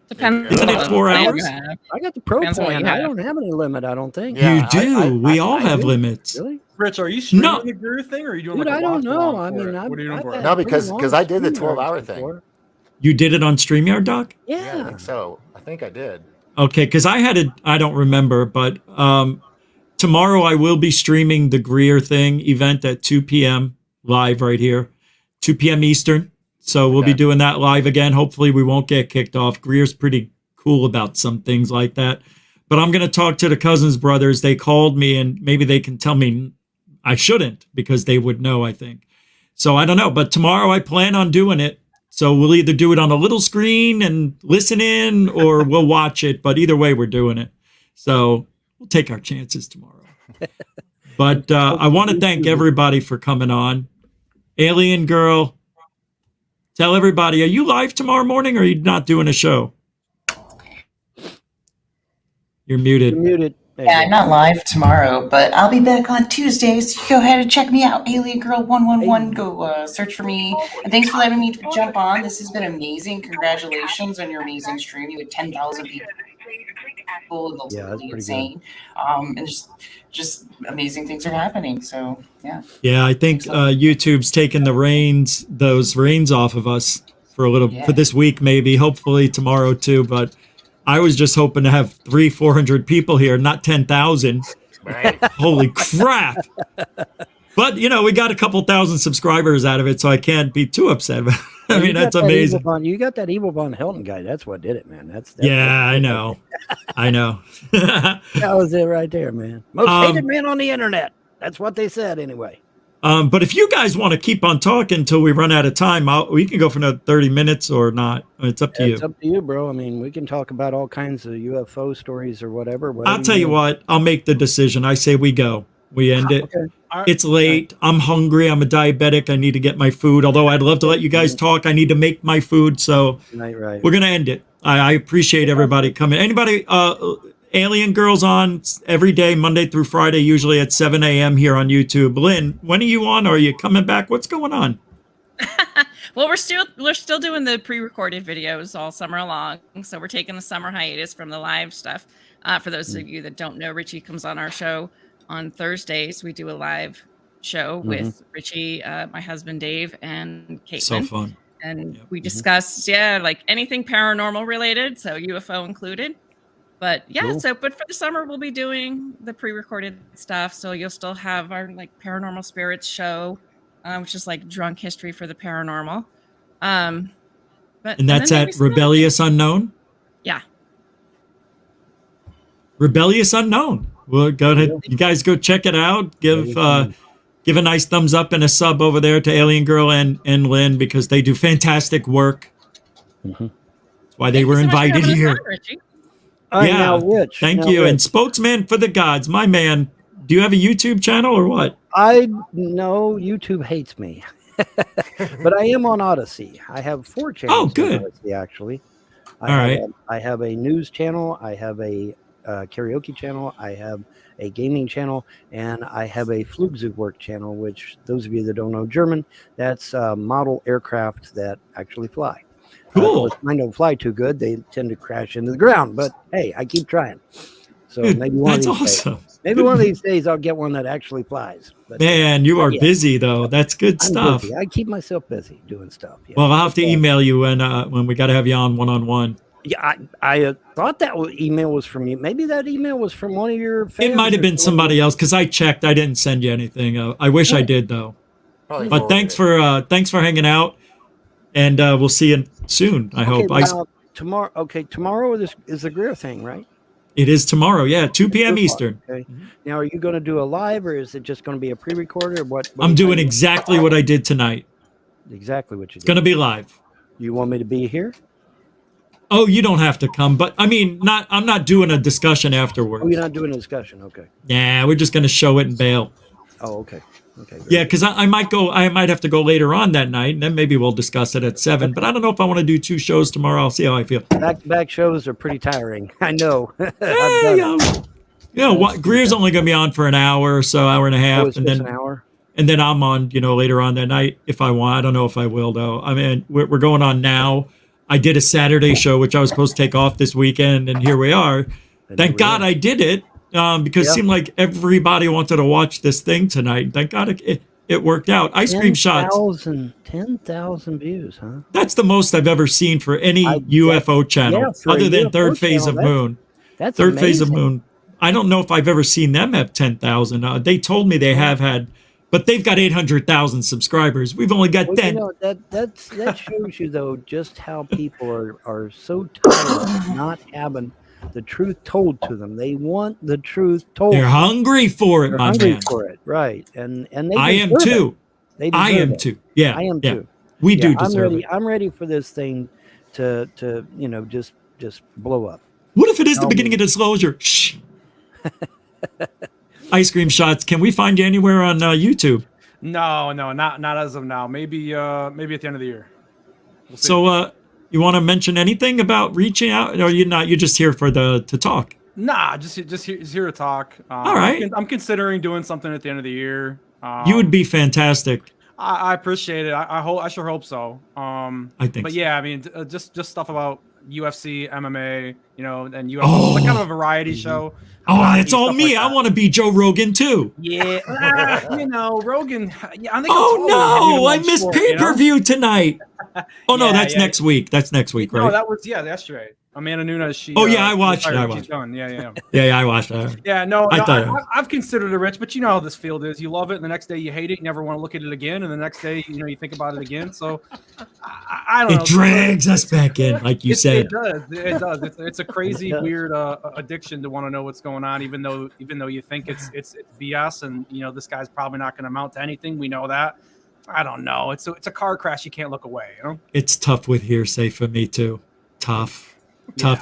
Depends. Isn't it 4 on what hours? you have. I got the pro Depends on what plan. you I have. don't have any limit, I don't think. You do. We all have do. limits. Really? Rich, are you streaming No. the Grusch thing, or are you doing Dude, like a I don't watch know. along I for mean, it? I've, What are you doing I've for had it? No, pretty because long I did the StreamYards 12-hour thing. before. You did it on StreamYard, Doc? Yeah, I Yeah. think so. I think I did. Okay, because I don't remember, but tomorrow I will be streaming the Greer thing event at 2 p.m. live right here, 2 p.m. Eastern. So we'll be doing that live again. Hopefully we won't get kicked off. Greer's pretty cool about some things like that. But I'm going to talk to the Cousins brothers. They called me, and maybe they can tell me I shouldn't, because they would know, I think. So I don't know. But tomorrow I plan on doing it. So we'll either do it on a little screen and listen in, or we'll watch it. But either way, we're doing it. So we'll take our chances tomorrow. But I want to thank everybody for coming on. Alien Girl, tell everybody, are you live tomorrow morning, or are you not doing a show? You're muted. You're muted. Yeah, I'm not live tomorrow, but I'll be back on Tuesday. So go ahead and check me out, Alien Girl 111. Go search for me. And thanks for letting me jump on. This has been amazing. Congratulations on your amazing stream. You had 10,000 people. Yeah, that's pretty insane. And just amazing things are happening. So yeah. Yeah, I think YouTube's taken those reins off of us for a little for this week, maybe. Hopefully tomorrow too. But I was just hoping to have 300-400 people here, not 10,000. Right. Holy crap! But we got a couple thousand subscribers out of it, so I can't be too upset. I mean, that's amazing. You got that Evil Von Helton guy. That's what did it, man. That's I know. I know. That was it right there, man. Most hated man on the internet. That's what they said anyway. But if you guys want to keep on talking until we run out of time, we can go for another 30 minutes or not. It's up to you. It's up to you, bro. I mean, we can talk about all kinds of UFO stories or whatever. I'll tell you what. I'll make the decision. I say we go. We end it. Okay. It's late. I'm hungry. I'm a diabetic. I need to get my food. Although I'd love to let you guys talk, I need to make my food. So right. We're going to end it. I appreciate everybody coming. Anybody, Alien Girls on every day, Monday through Friday, usually at 7 a.m. here on YouTube. Lynn, when are you on? Or are you coming back? What's going on? Well, we're still doing the pre-recorded videos all summer long. So we're taking the summer hiatus from the live stuff. For those of you that don't know, Richie comes on our show on Thursdays. We do a live show with Richie, my husband Dave, and Caitlin. So fun. And we discuss, like anything paranormal related, so UFO included. But Cool. But for the summer, we'll be doing the pre-recorded stuff. So you'll still have our paranormal spirits show, which is drunk history for the paranormal. And that's at Rebellious Unknown? Yeah. Rebellious Unknown. Well, go ahead. You guys go check it out. Give a nice thumbs up and a sub over there to Alien Girl and Lynn, because they do fantastic work. That's why they were invited here. Now, Rich. Thank you. And spokesman for the gods, my man. Do you have a YouTube channel or what? No, YouTube hates me. But I am on Odyssey. I have 4 channels. Oh, good. On Odyssey, actually. I have a news channel. I have a karaoke channel. I have a gaming channel, and I have a Flugzeugwerk channel, which those of you that don't know German, that's model aircraft that actually fly. Cool. Mine don't fly too good. They tend to crash into the ground, but hey, I keep trying. So Dude, maybe one that's of these awesome. days, maybe one of these days I'll get one that actually flies. But, Man, you are busy though. That's good I'm stuff. busy. I keep myself busy doing stuff. Yeah. Well, I'll have to email you when we got to have you on one-on-one. Yeah, I thought that email was from you. Maybe that email was from one of your fans. It might have been somebody else, because I checked. I didn't send you anything. I wish I did though. Probably But thanks for hanging out, and we'll see you soon. I hope. Tomorrow. Okay, tomorrow is the Greer thing, right? It is tomorrow. Yeah, 2 p.m. Eastern. Okay. Now, are you going to do a live, or is it just going to be a pre-recorded? Or what I'm doing exactly what I did tonight. Exactly what you did. It's going to be live. You want me to be here? Oh, you don't have to come, but I mean, I'm not doing a discussion afterwards. Oh, you're not doing a discussion. Okay. Yeah, we're just going to show it and bail. Oh, okay. Okay. Yeah, because I might have to go later on that night, and then maybe we'll discuss it at 7. But I don't know if I want to do 2 shows tomorrow. I'll see how I feel. Back-to-back shows are pretty tiring. I know. Greer's only going to be on for an hour or so, hour and a half, and then an hour. And then I'm on, later on that night if I want. I don't know if I will though. I mean, we're going on now. I did a Saturday show, which I was supposed to take off this weekend, and here we are. Thank God I did it, because it seemed like everybody wanted to watch this thing tonight. Thank God it worked out. Ice cream shots. 10,000 views, huh? That's the most I've ever seen for any UFO channel, other than Third Phase of Moon. That's Third Phase of amazing. Moon. I don't know if I've ever seen them have 10,000. They told me they have had But they've got 800,000 subscribers. We've only got 10. You know, that shows you though just how people are so tired of not having the truth told to them. They want the truth told. They're hungry for it, They're my hungry man. for it, right? And they I am deserve too. It. They I deserve am it. too. Yeah, I am yeah. too. We do I'm deserve ready. it. I'm ready for this thing to just blow up. What if it is the Tell beginning me. of disclosure? Shh. Ice cream shots. Can we find you anywhere on YouTube? No, not as of now. Maybe at the end of the year. We'll see. So, you want to mention anything about reaching out, or you're not? You're just here for to talk. Nah, just here to talk. All right. I'm considering doing something at the end of the year. You would be fantastic. I appreciate it. I sure hope so. I think But so. yeah, I mean, just stuff about UFC, MMA, and UFC, like kind of a variety show. Oh, it's all Stuff me. like I want to be Joe Rogan too. Yeah, Rogan. Yeah, I think. Oh no, I missed pay-per-view tonight. Oh no, Yeah, that's yeah. next week. That's next week, No, right? that was yesterday. Amanda Nunes. She. Oh, yeah, I watched it, retired. I watched She's done. Yeah. Yeah, I watched that. Yeah, no, I thought it was- I've considered it, Rich, but you know how this field is. You love it, and the next day you hate it. You never want to look at it again, and the next day, you think about it again. So, I don't know. It drags us back in, like you said. It does. It does. It's a crazy, weird addiction to want to know what's going on, even though you think it's BS, and this guy's probably not going to amount to anything. We know that. I don't know. It's a car crash. You can't look away. It's tough with hearsay for me too. Tough.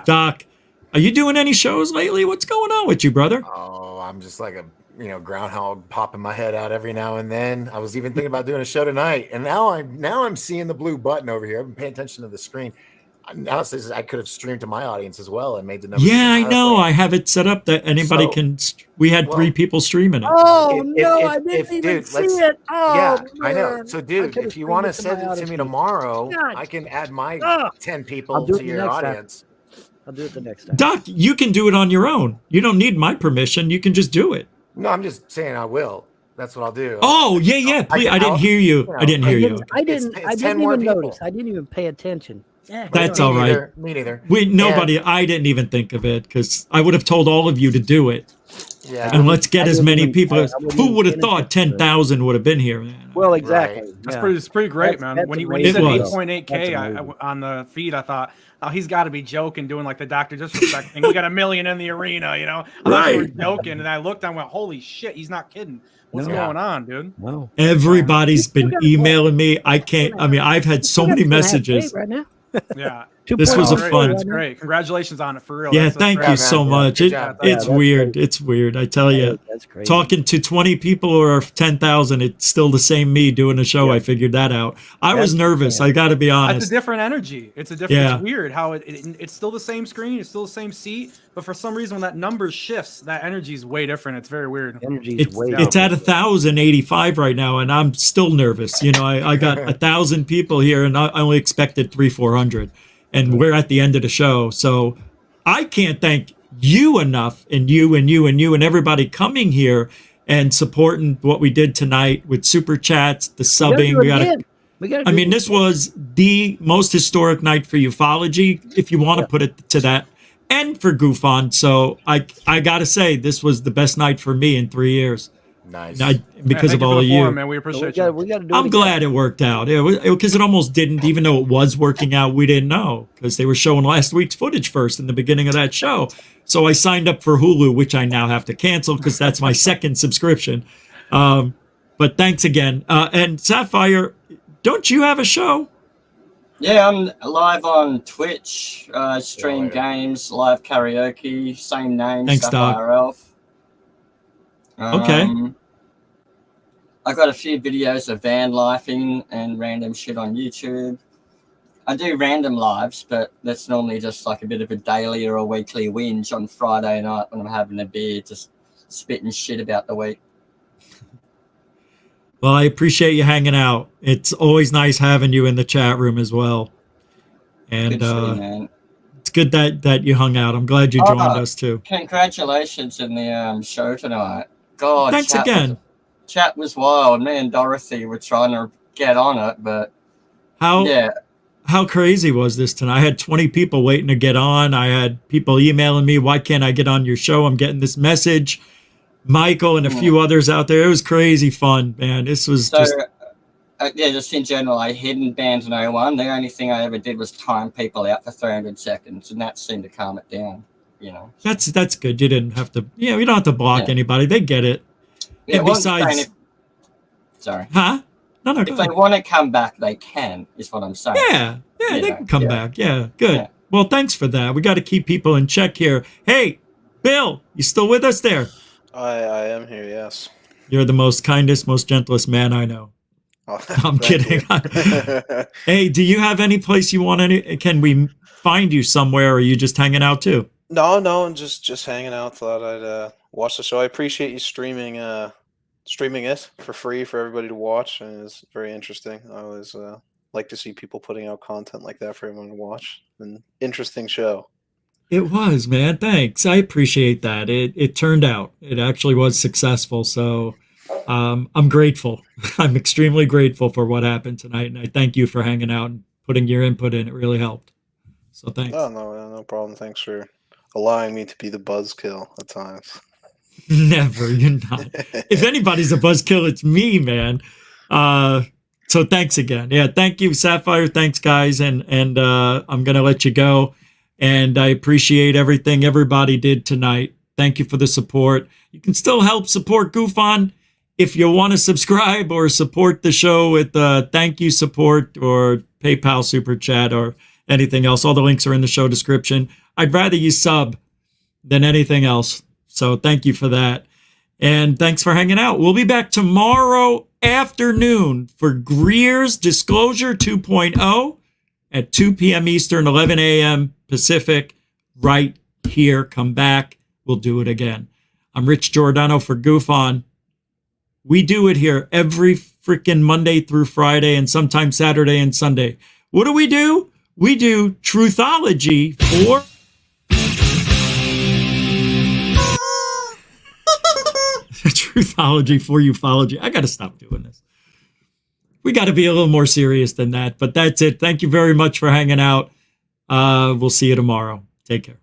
Doc. Are you doing any shows lately? What's going on with you, brother? Oh, I'm just like a groundhog popping my head out every now and then. I was even thinking about doing a show tonight, and now I'm seeing the blue button over here. I've been paying attention to the screen. Now it says I could have streamed to my audience as well and made the numbers. Yeah, I know. I have it set up that anybody can. We had 3 people streaming it. Oh no, I didn't even see it. Oh, yeah, I know. man. So, dude, if you want to send it to me tomorrow, God. I can add my Ah. 10 I'll people do it to the your next time. audience. I'll do it the next time. Doc, you can do it on your own. You don't need my permission. You can just do it. No, I'm just saying I will. That's what I'll do. Oh, yeah. Please, I didn't hear you. I didn't hear you. I didn't 10 more even people. notice. I didn't even pay attention. Yeah, That's Me all right. neither. Me neither. Nobody. I didn't even think of it because I would have told all of you to do it. Yeah. And let's get I as wouldn't many even- people. I wouldn't Who even would have pay thought attention to it. 10,000 would have been here, man? Well, exactly. That's Yeah. pretty great, man. That's When you amazing. said It was. 8.8K on the feed, I thought, oh, he's got to be joking, doing like the Dr. Disrespect thing. We got 1 million in the arena, I thought you were Right. joking, and I looked and went, holy shit, he's not kidding. What's No. going on, dude? Wow. Everybody's been emailing me. I've had so many messages. Right now. Yeah. This was a Great, fun. That's great. Congratulations on it, for real. Yeah, That's thank great. you so much. Good It, job. it's that's weird. great. It's weird. I tell you, That's crazy. talking to 20 people or 10,000, it's still the same me doing a show. I figured that out. I was That's- nervous. I got to be It's honest. a different energy. It's Yeah. It's weird how it's still the same screen, it's still the same seat, but for some reason when that number shifts, that energy is way different. It's very weird. Energy's It's, way it's at 1,085 right now, and I'm still nervous. I got 1,000 people here, and I only expected 300-400, and we're at the end of the show. So I can't thank you enough, and you and everybody coming here and supporting what we did tonight with super chats, the subbing. I mean, this was the most historic night for ufology, if you want to put it to that, and for GUFON. So I gotta say, this was the best night for me in 3 years. Nice. Because Thank of all for of the you. forum, man. We appreciate you. We got to do I'm glad it worked out. Because it almost didn't, even though it was working out, we didn't know because they were showing last week's footage first in the beginning of that show. So I signed up for Hulu, which I now have to cancel because that's my second subscription. But thanks again. And Sapphire, don't you have a show? Yeah, I'm live on Twitch, stream games, live karaoke, same name, Thanks, Doc. Sapphire Elf. Okay. I got a few videos of van lifing and random shit on YouTube. I do random lives, but that's normally just like a bit of a daily or a weekly whinge on Friday night when I'm having a beer, just spitting shit about the week. Well, I appreciate you hanging out. It's always nice having you in the chat room as well. And Good to see you, man. it's good that you hung out. I'm glad you joined us too. Congratulations in the show tonight. God, Thanks again. Chat was wild. Me and Dorothy were trying to get on it, but How crazy was this tonight? I had 20 people waiting to get on. I had people emailing me, why can't I get on your show? I'm getting this message. Michael and a few others out there. It was crazy fun, man. This was yeah, just in general, I hidden banned no one. The only thing I ever did was time people out for 300 seconds, and that seemed to calm it down. You know, that's good. You didn't have to. Yeah, we don't have to block anybody. They get it. Yeah, and besides, sorry, huh? No, if they want to come back, they can. Is what I'm saying. Yeah, they can come back. Yeah, good. Yeah. Well, thanks for that. We got to keep people in check here. Hey, Bill, you still with us there? I am here. Yes. You're the most kindest, most gentlest man I know. Oh, I'm kidding. Hey, do you have any place you want can we find you somewhere, or are you just hanging out too? No, I'm just hanging out. Thought I'd watch the show. I appreciate you streaming it for free for everybody to watch, and it's very interesting. I always like to see people putting out content like that for everyone to watch. An interesting show. It was, man. Thanks. I appreciate that. It turned out. It actually was successful. So I'm grateful. I'm extremely grateful for what happened tonight, and I thank you for hanging out and putting your input in. It really helped. So thanks. Oh, no problem. Thanks for allowing me to be the buzzkill at times. Never. You're not. If anybody's a buzzkill, it's me, man. So thanks again. Yeah, thank you, Sapphire. Thanks, guys. And I'm going to let you go. And I appreciate everything everybody did tonight. Thank you for the support. You can still help support GUFON if you want to subscribe or support the show with thank you support or PayPal Super Chat or anything else. All the links are in the show description. I'd rather you sub than anything else. So thank you for that. And thanks for hanging out. We'll be back tomorrow afternoon for Greer's Disclosure 2.0 at 2 p.m. Eastern, 11 a.m. Pacific, right here. Come back. We'll do it again. I'm Rich Giordano for GUFON. We do it here every freaking Monday through Friday and sometimes Saturday and Sunday. What do? We do Truthology for... Truthology for ufology. I got to stop doing this. We got to be a little more serious than that, but that's it. Thank you very much for hanging out. We'll see you tomorrow. Take care.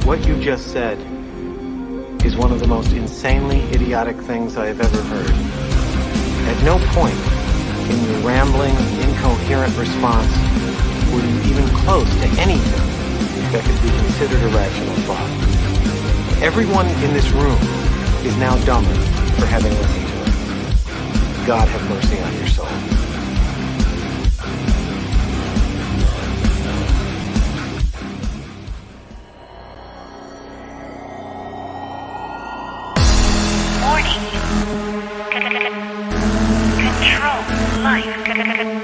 What you just said is one of the most insanely idiotic things I have ever heard. At no point in your rambling, incoherent response were you even close to anything that could be considered a rational thought. Everyone in this room is now dumber for having listened to it. God have mercy on your soul. Control life.